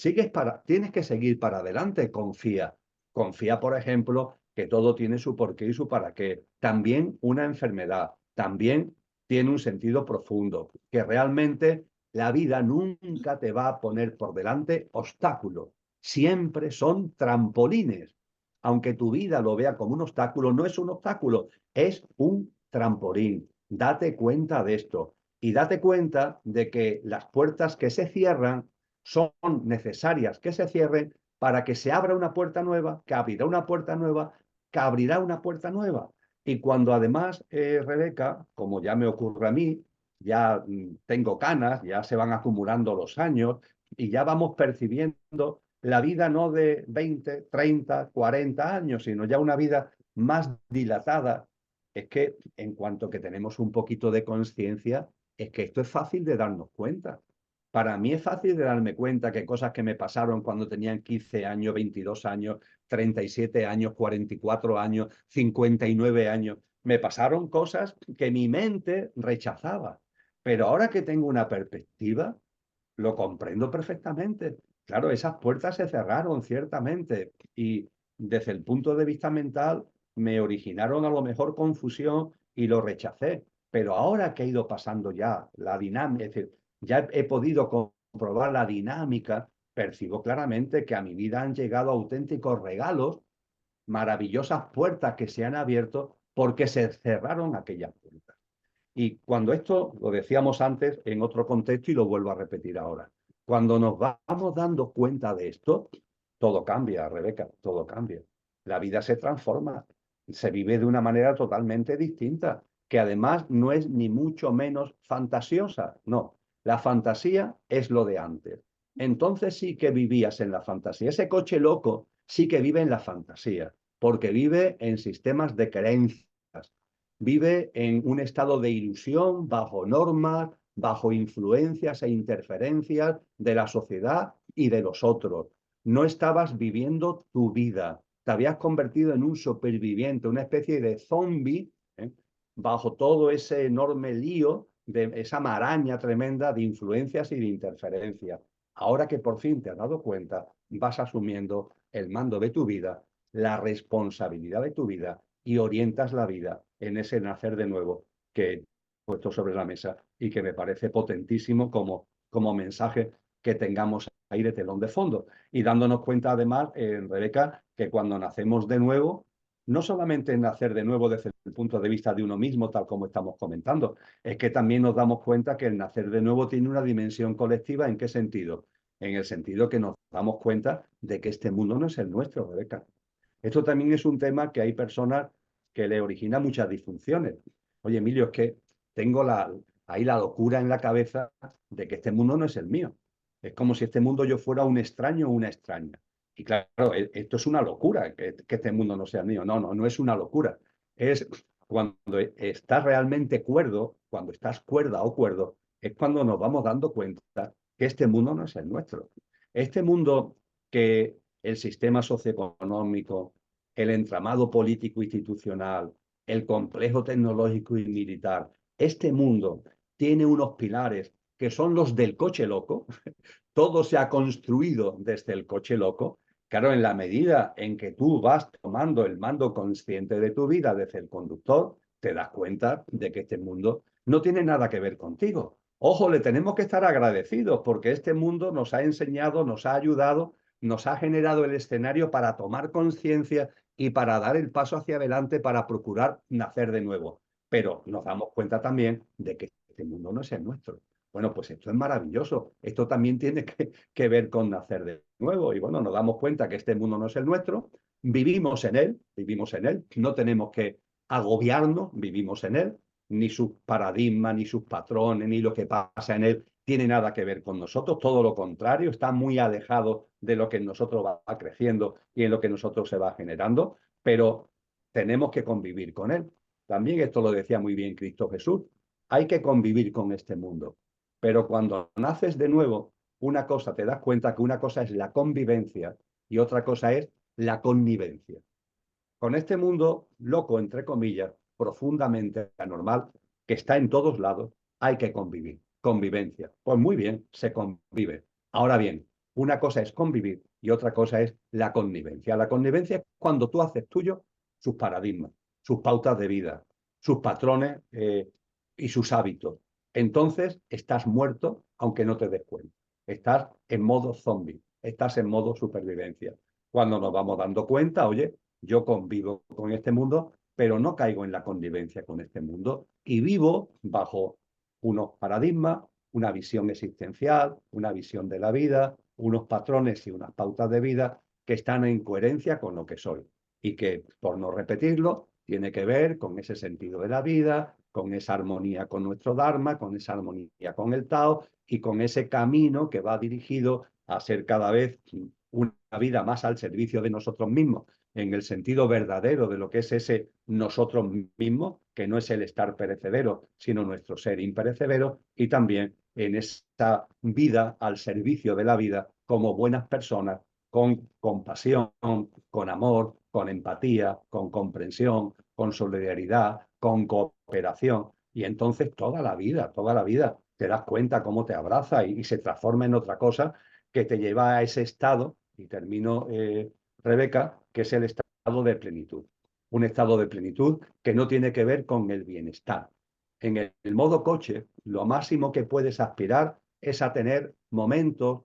tienes que seguir para adelante, confía. Confía, por ejemplo, que todo tiene su porqué y su para qué. También una enfermedad, también tiene un sentido profundo, que realmente la vida nunca te va a poner por delante obstáculos, siempre son trampolines. Aunque tu vida lo vea como un obstáculo, no es un obstáculo, es un trampolín. Date cuenta de esto y date cuenta de que las puertas que se cierran son necesarias que se cierren para que se abra una puerta nueva, que abrirá una puerta nueva, que abrirá una puerta nueva. Y cuando además, Rebeca, como ya me ocurre a mí, ya tengo canas, ya se van acumulando los años y ya vamos percibiendo la vida no de 20, 30, 40 años, sino ya una vida más dilatada. Es que en cuanto que tenemos un poquito de conciencia, es que esto es fácil de darnos cuenta. Para mí es fácil de darme cuenta que cosas que me pasaron cuando tenían 15 años, 22 años, 37 años, 44 años, 59 años, me pasaron cosas que mi mente rechazaba. Pero ahora que tengo una perspectiva, lo comprendo perfectamente. Claro, esas puertas se cerraron ciertamente y desde el punto de vista mental me originaron a lo mejor confusión y lo rechacé. Pero ahora que he ido pasando ya la dinámica, es decir, ya he podido comprobar la dinámica, percibo claramente que a mi vida han llegado auténticos regalos, maravillosas puertas que se han abierto porque se cerraron aquellas puertas. Y cuando esto, lo decíamos antes en otro contexto y lo vuelvo a repetir ahora, cuando nos vamos dando cuenta de esto, todo cambia, Rebeca, todo cambia. La vida se transforma, se vive de una manera totalmente distinta, que además no es ni mucho menos fantasiosa, no. La fantasía es lo de antes. Entonces sí que vivías en la fantasía. Ese coche loco sí que vive en la fantasía, porque vive en sistemas de creencias, vive en un estado de ilusión, bajo normas, bajo influencias e interferencias de la sociedad y de los otros. No estabas viviendo tu vida, te habías convertido en un superviviente, una especie de zombie, bajo todo ese enorme lío, de esa maraña tremenda de influencias y de interferencias. Ahora que por fin te has dado cuenta, vas asumiendo el mando de tu vida, la responsabilidad de tu vida y orientas la vida en ese nacer de nuevo que he puesto sobre la mesa y que me parece potentísimo como mensaje que tengamos ahí de telón de fondo. Y dándonos cuenta además, Rebeca, que cuando nacemos de nuevo, no solamente nacer de nuevo desde el punto de vista de uno mismo, tal como estamos comentando, es que también nos damos cuenta que el nacer de nuevo tiene una dimensión colectiva. ¿En qué sentido? En el sentido que nos damos cuenta de que este mundo no es el nuestro, Rebeca. Esto también es un tema que hay personas que le origina muchas disfunciones. Oye, Emilio, es que tengo ahí la locura en la cabeza de que este mundo no es el mío. Es como si este mundo yo fuera un extraño o una extraña. Y claro, esto es una locura, que este mundo no sea mío. No es una locura. Es Cuando estás realmente cuerdo, cuando estás cuerda o cuerdo, es cuando nos vamos dando cuenta que este mundo no es el nuestro. Este mundo que el sistema socioeconómico, el entramado político institucional, el complejo tecnológico y militar, este mundo tiene unos pilares que son los del coche loco. Todo se ha construido desde el coche loco. Claro, en la medida en que tú vas tomando el mando consciente de tu vida desde el conductor, te das cuenta de que este mundo no tiene nada que ver contigo. Ojo, le tenemos que estar agradecidos porque este mundo nos ha enseñado, nos ha ayudado, nos ha generado el escenario para tomar conciencia y para dar el paso hacia adelante para procurar nacer de nuevo. Pero nos damos cuenta también de que este mundo no es el nuestro. Bueno, pues esto es maravilloso. Esto también tiene que ver con nacer de nuevo. Y bueno, nos damos cuenta que este mundo no es el nuestro, vivimos en él, no tenemos que agobiarnos, vivimos en él, ni sus paradigmas, ni sus patrones, ni lo que pasa en él tiene nada que ver con nosotros, todo lo contrario, está muy alejado de lo que en nosotros va creciendo y en lo que en nosotros se va generando, pero tenemos que convivir con él. También esto lo decía muy bien Cristo Jesús, hay que convivir con este mundo. Pero cuando naces de nuevo, una cosa, te das cuenta que una cosa es la convivencia y otra cosa es la connivencia. Con este mundo loco, entre comillas, profundamente anormal, que está en todos lados, hay que convivir. Convivencia. Pues muy bien, se convive. Ahora bien, una cosa es convivir y otra cosa es la connivencia. La connivencia es cuando tú haces tuyo sus paradigmas, sus pautas de vida, sus patrones y sus hábitos. Entonces estás muerto aunque no te des cuenta. Estás en modo zombie, estás en modo supervivencia. Cuando nos vamos dando cuenta, oye, yo convivo con este mundo, pero no caigo en la convivencia con este mundo y vivo bajo unos paradigmas, una visión existencial, una visión de la vida, unos patrones y unas pautas de vida que están en coherencia con lo que soy y que, por no repetirlo, tiene que ver con ese sentido de la vida, con esa armonía con nuestro Dharma, con esa armonía con el Tao y con ese camino que va dirigido a ser cada vez una vida más al servicio de nosotros mismos, en el sentido verdadero de lo que es ese nosotros mismos, que no es el estar perecedero, sino nuestro ser imperecedero, y también en esa vida al servicio de la vida como buenas personas, con compasión, con amor, con empatía, con comprensión, con solidaridad, con cooperación. Y entonces toda la vida, te das cuenta cómo te abraza y se transforma en otra cosa que te lleva a ese estado, y termino, Rebeca, que es el estado de plenitud. Un estado de plenitud que no tiene que ver con el bienestar. En el modo coche, lo máximo que puedes aspirar es a tener momentos,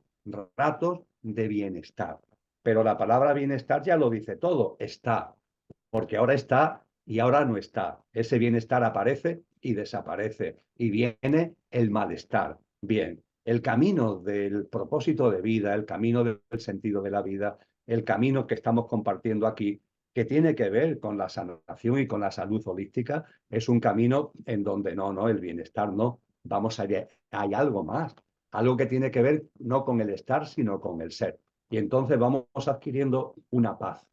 ratos de bienestar. Pero la palabra bienestar ya lo dice todo, está, porque ahora está y ahora no está. Ese bienestar aparece y desaparece y viene el malestar. Bien, el camino del propósito de vida, el camino del sentido de la vida, el camino que estamos compartiendo aquí, que tiene que ver con la sanación y con la salud holística, es un camino en donde no, el bienestar no. Vamos a ir, hay algo más, algo que tiene que ver no con el estar, sino con el ser. Y entonces vamos adquiriendo una paz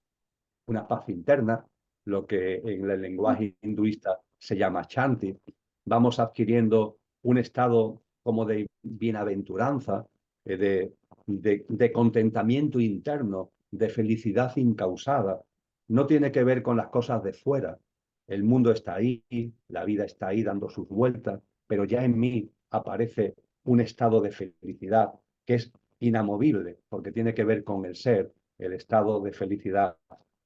interna, lo que en el lenguaje hinduista se llama chanti. Vamos adquiriendo un estado como de bienaventuranza, de contentamiento interno, de felicidad incausada. No tiene que ver con las cosas de fuera. El mundo está ahí, la vida está ahí dando sus vueltas, pero ya en mí aparece un estado de felicidad que es inamovible, porque tiene que ver con el ser, el estado de felicidad,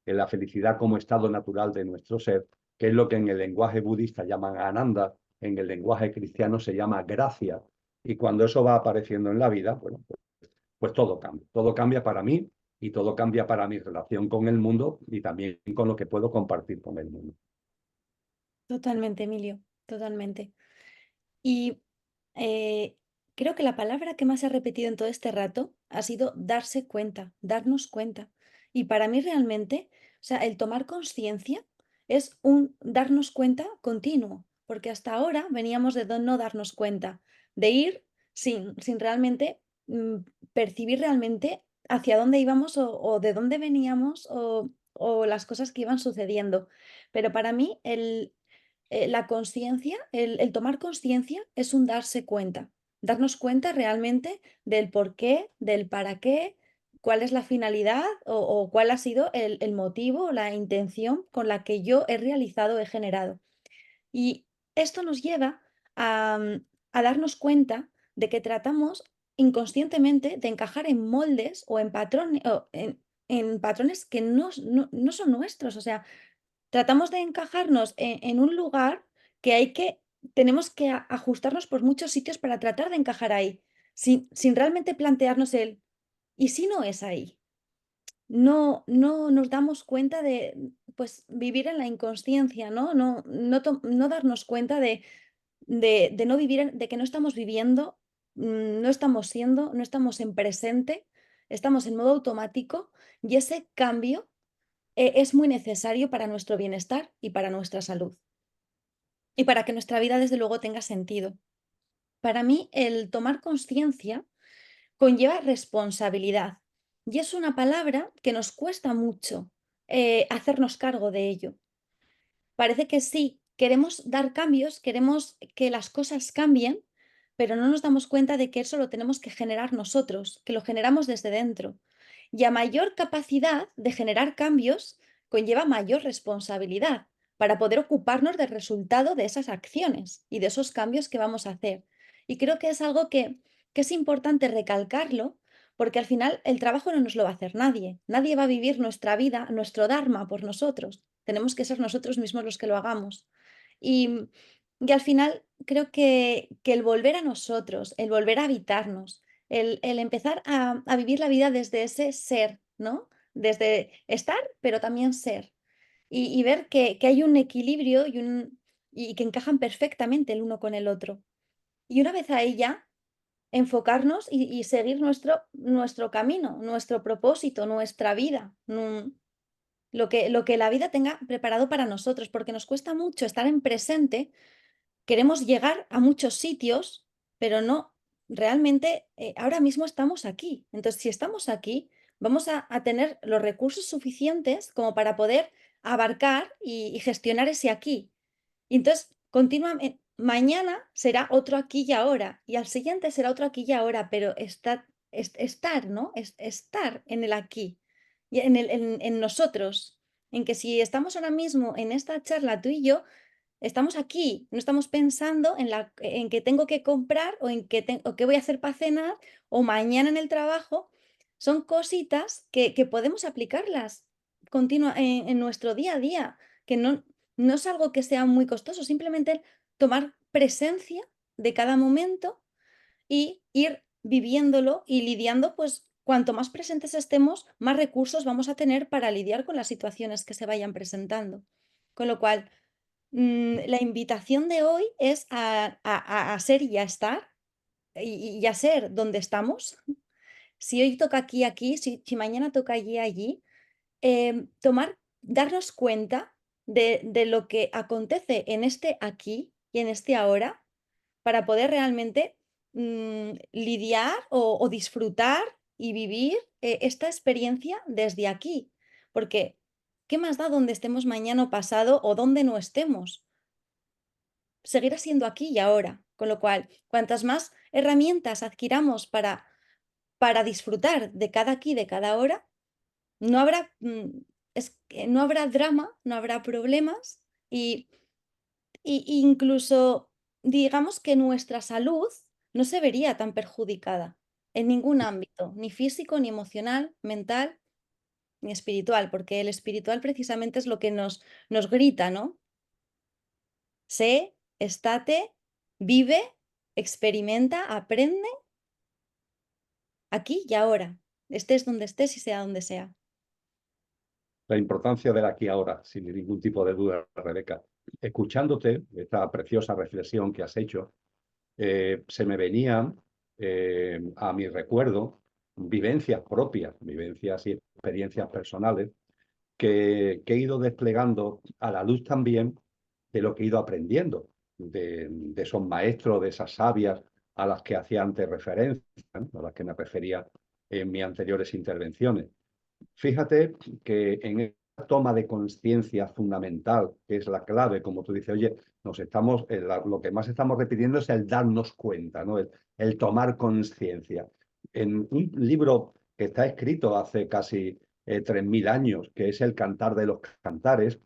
en la felicidad como estado natural de nuestro ser, que es lo que en el lenguaje budista llaman ananda, en el lenguaje cristiano se llama gracia. Y cuando eso va apareciendo en la vida, bueno, pues todo cambia para mí y todo cambia para mi relación con el mundo y también con lo que puedo compartir con el mundo. Totalmente, Emilio, totalmente. Y eh, creo que la palabra que más se ha repetido en todo este rato ha sido darse cuenta, darnos cuenta. Y para mí realmente, o sea, el tomar conciencia es un darnos cuenta continuo, porque hasta ahora veníamos de no darnos cuenta, de ir sin realmente mm, percibir realmente hacia dónde íbamos o de dónde veníamos o las cosas que iban sucediendo. Pero para mí la conciencia, el tomar conciencia es un darse cuenta, darnos cuenta realmente del por qué, del para qué, cuál es la finalidad o cuál ha sido el motivo, la intención con la que yo he realizado, he generado. Y esto nos lleva a darnos cuenta de que tratamos inconscientemente de encajar en moldes o en patrones que no son nuestros. O sea, tratamos de encajarnos en un lugar que tenemos que ajustarnos por muchos sitios para tratar de encajar ahí, sin realmente plantearnos ¿y si no es ahí? No nos damos cuenta de, pues, vivir en la inconsciencia, ¿no? No darnos cuenta de no vivir de que no estamos viviendo, no estamos siendo, no estamos en presente, estamos en modo automático, y ese cambio, es muy necesario para nuestro bienestar y para nuestra salud, y para que nuestra vida, desde luego, tenga sentido. Para mí, el tomar conciencia conlleva responsabilidad, y es una palabra que nos cuesta mucho, hacernos cargo de ello. Parece que sí, queremos dar cambios, queremos que las cosas cambien, pero no nos damos cuenta de que eso lo tenemos que generar nosotros, que lo generamos desde dentro. Y a mayor capacidad de generar cambios, conlleva mayor responsabilidad para poder ocuparnos del resultado de esas acciones y de esos cambios que vamos a hacer. Y creo que es algo que es importante recalcarlo, porque al final el trabajo no nos lo va a hacer nadie. Nadie va a vivir nuestra vida, nuestro dharma por nosotros. Tenemos que ser nosotros mismos los que lo hagamos. Y, y al final creo que el volver a nosotros, el volver a habitarnos, el empezar a vivir la vida desde ese ser, ¿no? Desde estar, pero también ser. Y ver que hay un equilibrio y que encajan perfectamente el uno con el otro. Y una vez ahí ya, enfocarnos y seguir nuestro camino, nuestro propósito, nuestra vida. Lo que la vida tenga preparado para nosotros, porque nos cuesta mucho estar en presente, queremos llegar a muchos sitios, pero no, realmente ahora mismo estamos aquí. Entonces, si estamos aquí, vamos a tener los recursos suficientes como para poder abarcar y gestionar ese aquí. Y entonces, continuamente, mañana será otro aquí y ahora, y al siguiente será otro aquí y ahora, pero estar, ¿no? Estar en el aquí, y en nosotros, en que si estamos ahora mismo en esta charla tú y yo, estamos aquí, no estamos pensando en que tengo que comprar o o qué voy a hacer para cenar o mañana en el trabajo. Son cositas que podemos aplicarlas en nuestro día a día, que no es algo que sea muy costoso, simplemente el tomar presencia de cada momento y ir viviéndolo y lidiando, pues cuanto más presentes estemos, más recursos vamos a tener para lidiar con las situaciones que se vayan presentando. Con lo cual, la invitación de hoy es a ser y a estar y a ser donde estamos. Si hoy toca aquí, aquí, si mañana toca allí, allí, darnos cuenta de lo que acontece en este aquí y en este ahora para poder realmente lidiar o disfrutar y vivir esta experiencia desde aquí. Porque, ¿qué más da donde estemos mañana o pasado o donde no estemos? Seguirá siendo aquí y ahora. Con lo cual, cuantas más herramientas adquiramos para disfrutar de cada aquí, de cada hora, no habrá, no habrá drama, no habrá problemas y, incluso digamos que nuestra salud no se vería tan perjudicada en ningún ámbito, ni físico, ni emocional, mental, ni espiritual, porque el espiritual precisamente es lo que nos grita, ¿no? Sé, estate, vive, experimenta, aprende aquí y ahora, estés donde estés y sea donde sea. La importancia del aquí ahora, sin ningún tipo de duda, Rebeca. Escuchándote, esta preciosa reflexión que has hecho, se me venían a mi recuerdo vivencias propias, vivencias y experiencias personales que he ido desplegando a la luz también de lo que he ido aprendiendo, de esos maestros, de esas sabias a las que hacía antes referencia, ¿no? A las que me refería en mis anteriores intervenciones. Fíjate que en toma de conciencia fundamental, que es la clave, como tú dices, oye, lo que más estamos repitiendo es el darnos cuenta, ¿no? El tomar conciencia. En un libro que está escrito hace casi 3.000 años, que es el Cantar de los Cantares,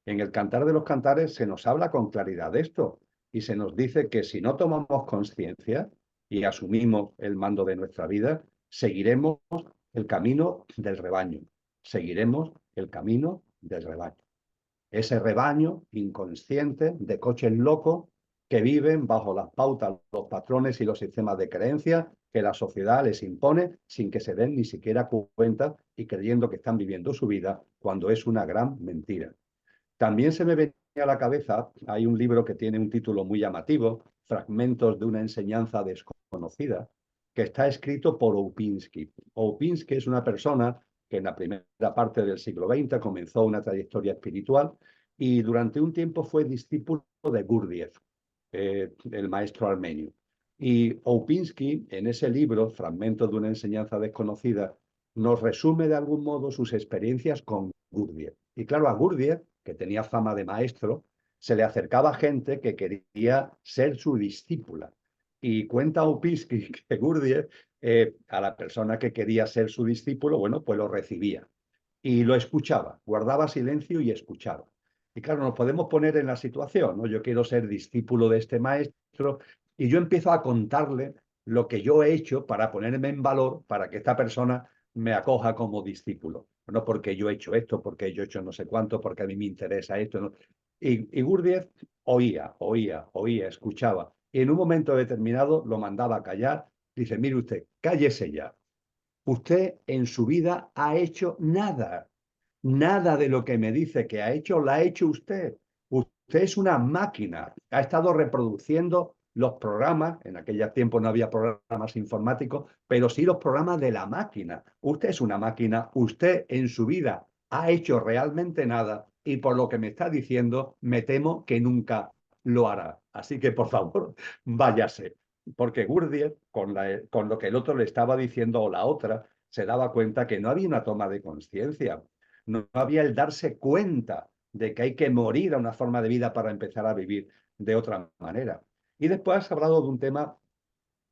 en el Cantar de los Cantares se nos habla con claridad de esto y se nos dice que si no tomamos conciencia y asumimos el mando de nuestra vida, seguiremos el camino del rebaño, seguiremos el camino del rebaño. Ese rebaño inconsciente de coches locos que viven bajo las pautas, los patrones y los sistemas de creencias que la sociedad les impone sin que se den ni siquiera cuenta y creyendo que están viviendo su vida cuando es una gran mentira. También se me venía a la cabeza, hay un libro que tiene un título muy llamativo, Fragmentos de una enseñanza desconocida, que está escrito por Oupinsky. Oupinsky es una persona que en la primera parte del siglo XX comenzó una trayectoria espiritual y durante un tiempo fue discípulo de Gurdjieff, el maestro armenio. Y Oupinsky, en ese libro, Fragmentos de una enseñanza desconocida, nos resume de algún modo sus experiencias con Gurdjieff. Y claro, a Gurdjieff, que tenía fama de maestro, se le acercaba gente que quería ser su discípula. Y cuenta Oupinsky que Gurdjieff, a la persona que quería ser su discípulo, bueno, pues lo recibía y lo escuchaba, guardaba silencio y escuchaba. Y claro, nos podemos poner en la situación, ¿no? Yo quiero ser discípulo de este maestro y yo empiezo a contarle lo que yo he hecho para ponerme en valor, para que esta persona me acoja como discípulo. No porque yo he hecho esto, porque yo he hecho no sé cuánto, porque a mí me interesa esto. ¿No? Y Gurdjieff oía, escuchaba. Y en un momento determinado lo mandaba a callar. Dice, mire usted, cállese ya. Usted en su vida ha hecho nada. Nada de lo que me dice que ha hecho, lo ha hecho usted. Usted es una máquina. Ha estado reproduciendo los programas, en aquellos tiempos no había programas informáticos, pero sí los programas de la máquina. Usted es una máquina, usted en su vida ha hecho realmente nada y por lo que me está diciendo, me temo que nunca lo hará. Así que, por favor, váyase. Porque Gurdjieff, con lo que el otro le estaba diciendo o la otra, se daba cuenta que no había una toma de conciencia, no había el darse cuenta de que hay que morir a una forma de vida para empezar a vivir de otra manera. Y después has hablado de un tema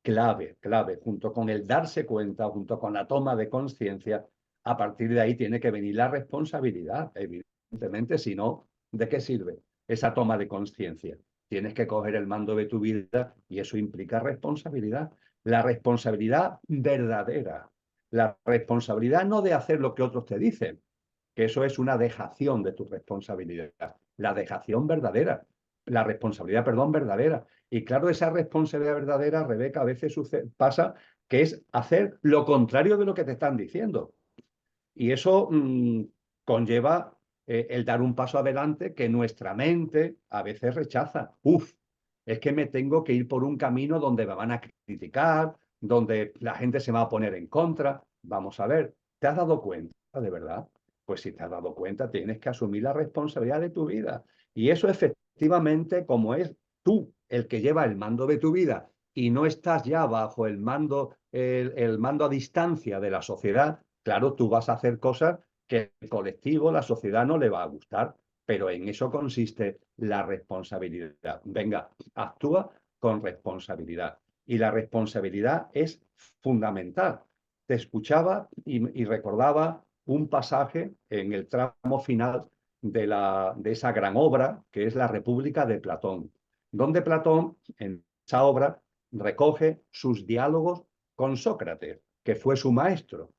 clave, junto con el darse cuenta, junto con la toma de conciencia, a partir de ahí tiene que venir la responsabilidad, evidentemente, si no, ¿de qué sirve esa toma de conciencia? Tienes que coger el mando de tu vida y eso implica responsabilidad. La responsabilidad verdadera, la responsabilidad no de hacer lo que otros te dicen, que eso es una dejación de tu responsabilidad, la dejación verdadera, la responsabilidad, perdón, verdadera. Y claro, esa responsabilidad verdadera, Rebeca, a veces pasa que es hacer lo contrario de lo que te están diciendo. Y eso conlleva el dar un paso adelante que nuestra mente a veces rechaza. Uf, es que me tengo que ir por un camino donde me van a criticar, donde la gente se va a poner en contra. Vamos a ver, ¿te has dado cuenta de verdad? Pues si te has dado cuenta, tienes que asumir la responsabilidad de tu vida. Y eso efectivamente, como es tú el que lleva el mando de tu vida y no estás ya bajo el mando a distancia de la sociedad, claro, tú vas a hacer cosas que el colectivo, la sociedad no le va a gustar, pero en eso consiste la responsabilidad. Venga, actúa con responsabilidad. Y la responsabilidad es fundamental. Te escuchaba y recordaba un pasaje en el tramo final de esa gran obra que es la República de Platón, donde Platón, en esa obra, recoge sus diálogos con Sócrates, que fue su maestro.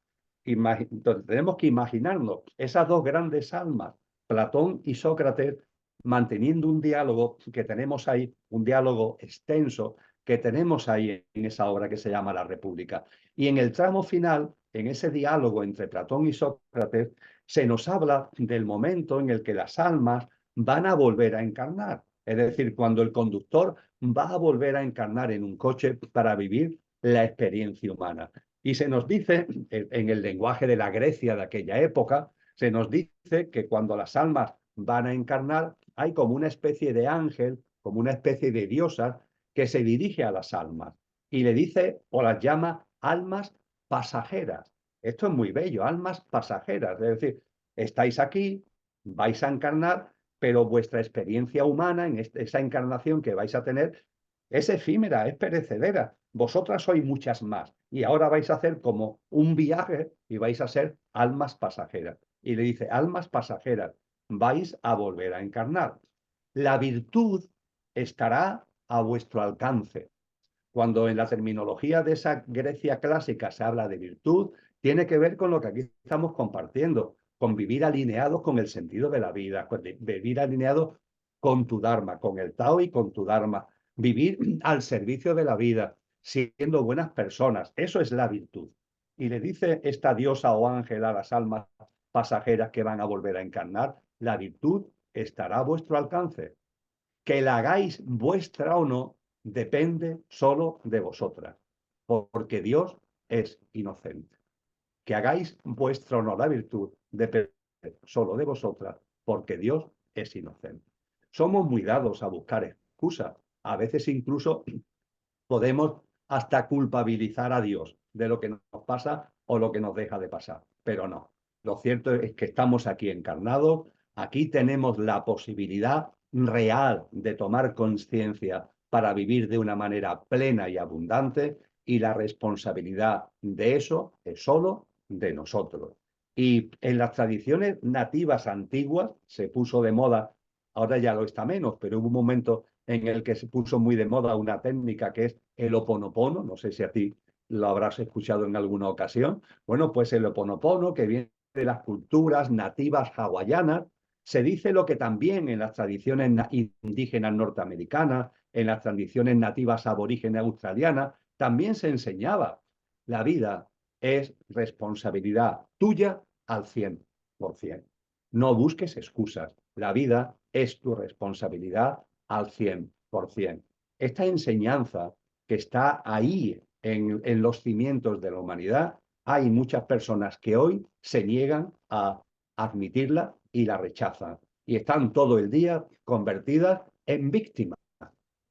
Entonces, tenemos que imaginarnos esas dos grandes almas, Platón y Sócrates, manteniendo un diálogo que tenemos ahí, un diálogo extenso que tenemos ahí en esa obra que se llama La República. Y en el tramo final, en ese diálogo entre Platón y Sócrates, se nos habla del momento en el que las almas van a volver a encarnar. Es decir, cuando el conductor va a volver a encarnar en un coche para vivir la experiencia humana. Y se nos dice, en el lenguaje de la Grecia de aquella época, se nos dice que cuando las almas van a encarnar, hay como una especie de ángel, como una especie de diosa, que se dirige a las almas y le dice o las llama almas pasajeras. Esto es muy bello, almas pasajeras. Es decir, Estáis aquí, vais a encarnar, pero vuestra experiencia humana en esa encarnación que vais a tener es efímera, es perecedera. Vosotras sois muchas más y ahora vais a hacer como un viaje y vais a ser almas pasajeras. Y le dice, almas pasajeras, vais a volver a encarnar. La virtud estará a vuestro alcance. Cuando en la terminología de esa Grecia clásica se habla de virtud, tiene que ver con lo que aquí estamos compartiendo, con vivir alineados con el sentido de la vida, con vivir alineados con tu Dharma, con el Tao y con tu Dharma, vivir al servicio de la vida, siendo buenas personas. Eso es la virtud. Y le dice esta diosa o ángel a las almas pasajeras que van a volver a encarnar, la virtud estará a vuestro alcance. Que la hagáis vuestra o no depende solo de vosotras, porque Dios es inocente. Que hagáis vuestra o no la virtud depende solo de vosotras, porque Dios es inocente. Somos muy dados a buscar excusas. A veces incluso podemos hasta culpabilizar a Dios de lo que nos pasa o lo que nos deja de pasar, pero no. Lo cierto es que estamos aquí encarnados, aquí tenemos la posibilidad real de tomar conciencia para vivir de una manera plena y abundante y la responsabilidad de eso es solo de nosotros. Y en las tradiciones nativas antiguas se puso de moda, ahora ya lo está menos, pero hubo un momento en el que se puso muy de moda una técnica que es el oponopono, no sé si a ti lo habrás escuchado en alguna ocasión. Bueno, pues el oponopono, que viene de las culturas nativas hawaianas, se dice lo que también en las tradiciones indígenas norteamericanas, en las tradiciones nativas aborígenes australianas, también se enseñaba. La vida es responsabilidad tuya al 100%. No busques excusas. La vida es tu responsabilidad al 100%. Esta enseñanza que está ahí en los cimientos de la humanidad, hay muchas personas que hoy se niegan a admitirla y la rechazan. Y están todo el día convertidas en víctimas,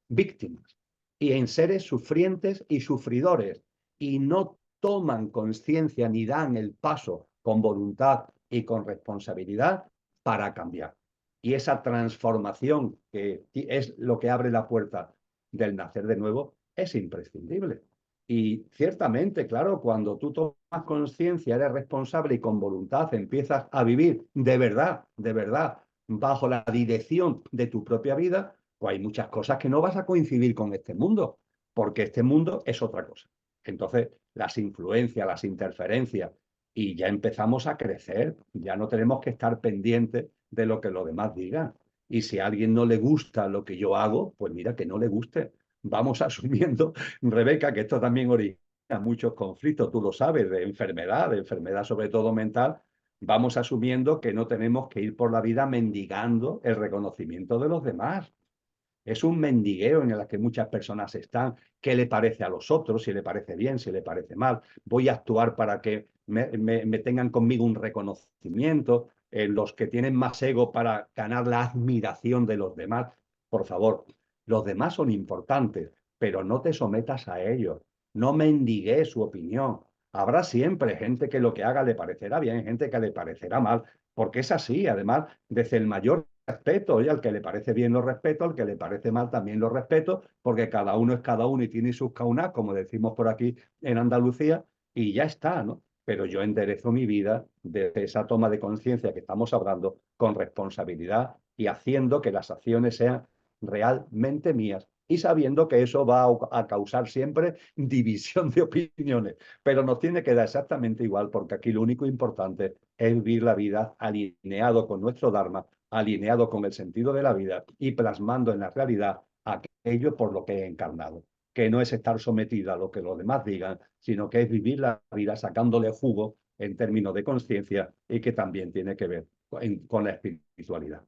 víctimas, y en seres sufrientes y sufridores, y no toman conciencia ni dan el paso con voluntad y con responsabilidad para cambiar. Y esa transformación, que es lo que abre la puerta del nacer de nuevo, es imprescindible. Y ciertamente, claro, cuando tú tomas conciencia, eres responsable y con voluntad empiezas a vivir de verdad, bajo la dirección de tu propia vida, pues hay muchas cosas que no vas a coincidir con este mundo, porque este mundo es otra cosa. Entonces, las influencias, las interferencias, y ya empezamos a crecer, ya no tenemos que estar pendientes de lo que los demás digan. Y si a alguien no le gusta lo que yo hago, pues mira, que no le guste. Vamos asumiendo, Rebeca, que esto también origina muchos conflictos, tú lo sabes, de enfermedad sobre todo mental. Vamos asumiendo que no tenemos que ir por la vida mendigando el reconocimiento de los demás. Es un mendigueo en el que muchas personas están. ¿Qué le parece a los otros? Si le parece bien, si le parece mal. Voy a actuar para que me tengan conmigo un reconocimiento. Los que tienen más ego para ganar la admiración de los demás. Por favor, los demás son importantes, pero no te sometas a ellos. No mendigues su opinión. Habrá siempre gente que lo que haga le parecerá bien, gente que le parecerá mal, porque es así. Además, desde el mayor respeto, y al que le parece bien lo respeto, al que le parece mal también lo respeto, porque cada uno es cada uno y tiene sus caunas, como decimos por aquí en Andalucía, y ya está, ¿no? Pero yo enderezo mi vida desde esa toma de conciencia que estamos hablando con responsabilidad y haciendo que las acciones sean realmente mías y sabiendo que eso va a causar siempre división de opiniones, pero nos tiene que dar exactamente igual porque aquí lo único importante es vivir la vida alineado con nuestro Dharma, alineado con el sentido de la vida y plasmando en la realidad aquello por lo que he encarnado, que no es estar sometido a lo que los demás digan, sino que es vivir la vida sacándole jugo en términos de conciencia y que también tiene que ver con la espiritualidad.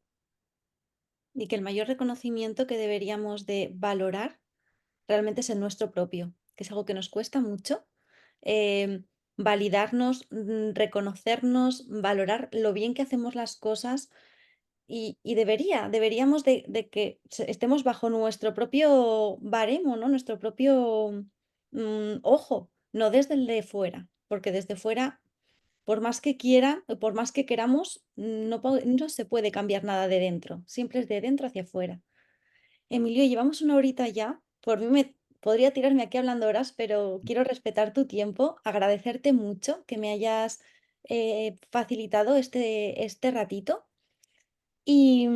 Y que el mayor reconocimiento que deberíamos de valorar realmente es el nuestro propio, que es algo que nos cuesta mucho. Validarnos, reconocernos, valorar lo bien que hacemos las cosas y deberíamos de que estemos bajo nuestro propio baremo, ¿no? Nuestro propio ojo, no desde el de fuera, porque desde fuera por más que quiera, o por más que queramos, no se puede cambiar nada de dentro, siempre es de dentro hacia afuera. Emilio, llevamos una horita ya. Por mí me podría tirarme aquí hablando horas, pero quiero respetar tu tiempo, agradecerte mucho que me hayas facilitado este ratito y,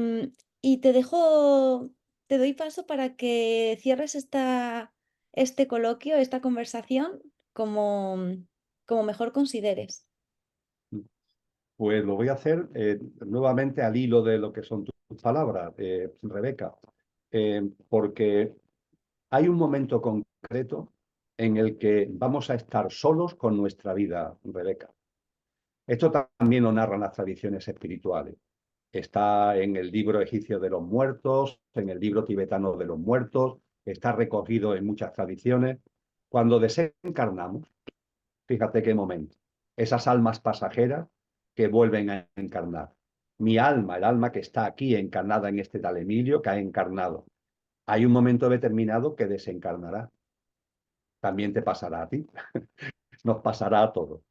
y te doy paso para que cierres este coloquio, esta conversación, como, como mejor consideres. Pues lo voy a hacer nuevamente al hilo de lo que son tus palabras, Rebeca, porque hay un momento concreto en el que vamos a estar solos con nuestra vida, Rebeca. Esto también lo narran las tradiciones espirituales. Está en el libro egipcio de los muertos, en el libro tibetano de los muertos, está recogido en muchas tradiciones. Cuando desencarnamos, fíjate qué momento. Esas almas pasajeras que vuelven a encarnar. Mi alma, el alma que está aquí encarnada en este tal Emilio, que ha encarnado. Hay un momento determinado que desencarnará. También te pasará a ti. Nos pasará a todos.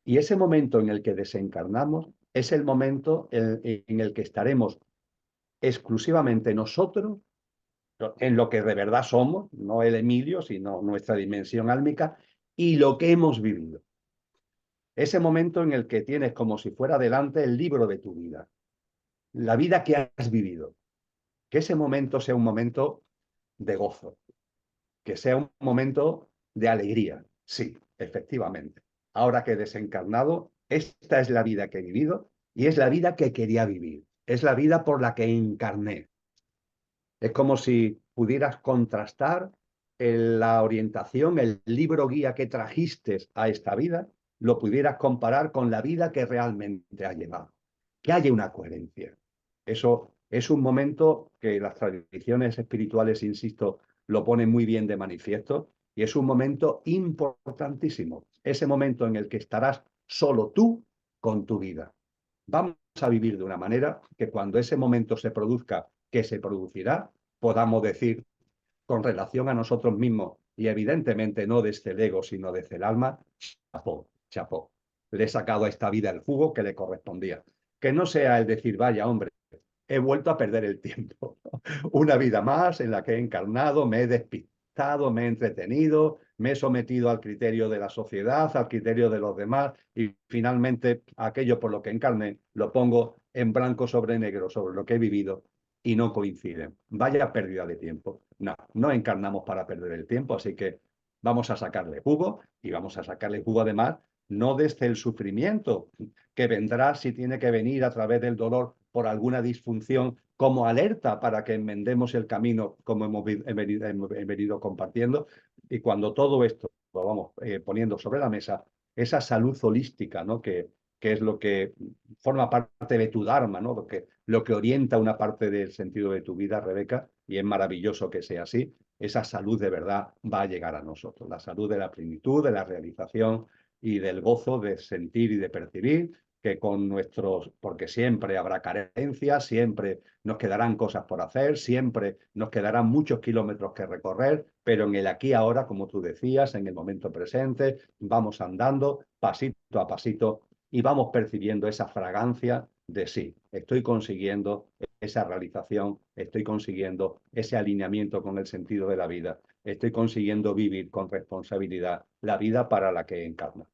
Y ese momento en el que desencarnamos es el momento en el que estaremos exclusivamente nosotros en lo que de verdad somos, no el Emilio, sino nuestra dimensión álmica y lo que hemos vivido. Ese momento en el que tienes como si fuera delante el libro de tu vida, la vida que has vivido. Que ese momento sea un momento de gozo, que sea un momento de alegría. Sí, efectivamente. Ahora que he desencarnado, esta es la vida que he vivido y es la vida que quería vivir. Es la vida por la que encarné. Es como si pudieras contrastar la orientación, el libro guía que trajiste a esta vida, lo pudieras comparar con la vida que realmente ha llevado. Que haya una coherencia. Eso es un momento que las tradiciones espirituales, insisto, lo ponen muy bien de manifiesto y es un momento importantísimo. Ese momento en el que estarás solo tú con tu vida. Vamos a vivir de una manera que cuando ese momento se produzca, que se producirá, podamos decir con relación a nosotros mismos y evidentemente no desde el ego, sino desde el alma, chapó, chapó. Le he sacado a esta vida el jugo que le correspondía. Que no sea el decir, vaya hombre, he vuelto a perder el tiempo. Una vida más en la que he encarnado, me he despistado, me he entretenido, me he sometido al criterio de la sociedad, al criterio de los demás y finalmente aquello por lo que encarné lo pongo en blanco sobre negro sobre lo que he vivido y no coinciden. Vaya pérdida de tiempo. No, no encarnamos para perder el tiempo, así que vamos a sacarle jugo y vamos a sacarle jugo además no desde el sufrimiento que vendrá si tiene que venir a través del dolor por alguna disfunción como alerta para que enmendemos el camino como hemos venido compartiendo y cuando todo esto lo vamos poniendo sobre la mesa, esa salud holística, ¿no? Que es lo que forma parte de tu Dharma, ¿no? Lo que orienta una parte del sentido de tu vida, Rebeca, y es maravilloso que sea así, esa salud de verdad va a llegar a nosotros, la salud de la plenitud, de la realización y del gozo de sentir y de percibir que con nuestros, porque siempre habrá carencias, siempre nos quedarán cosas por hacer, siempre nos quedarán muchos kilómetros que recorrer, pero en el aquí y ahora, como tú decías, en el momento presente, vamos andando pasito a pasito y vamos percibiendo esa fragancia de sí, estoy consiguiendo esa realización, estoy consiguiendo ese alineamiento con el sentido de la vida, estoy consiguiendo vivir con responsabilidad la vida para la que encarna.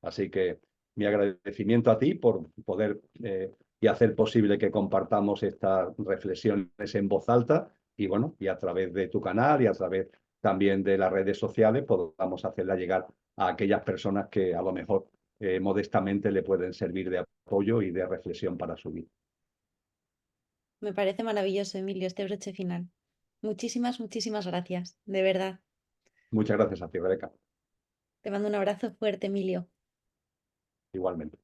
Así que mi agradecimiento a ti por poder y hacer posible que compartamos estas reflexiones en voz alta y bueno, y a través de tu canal y a través también de las redes sociales podamos hacerla llegar a aquellas personas que a lo mejor modestamente le pueden servir de apoyo y de reflexión para su vida. Me parece maravilloso, Emilio, este broche final. Muchísimas gracias, de verdad. Muchas gracias a ti, Rebeca. Te mando un abrazo fuerte, Emilio. Igualmente.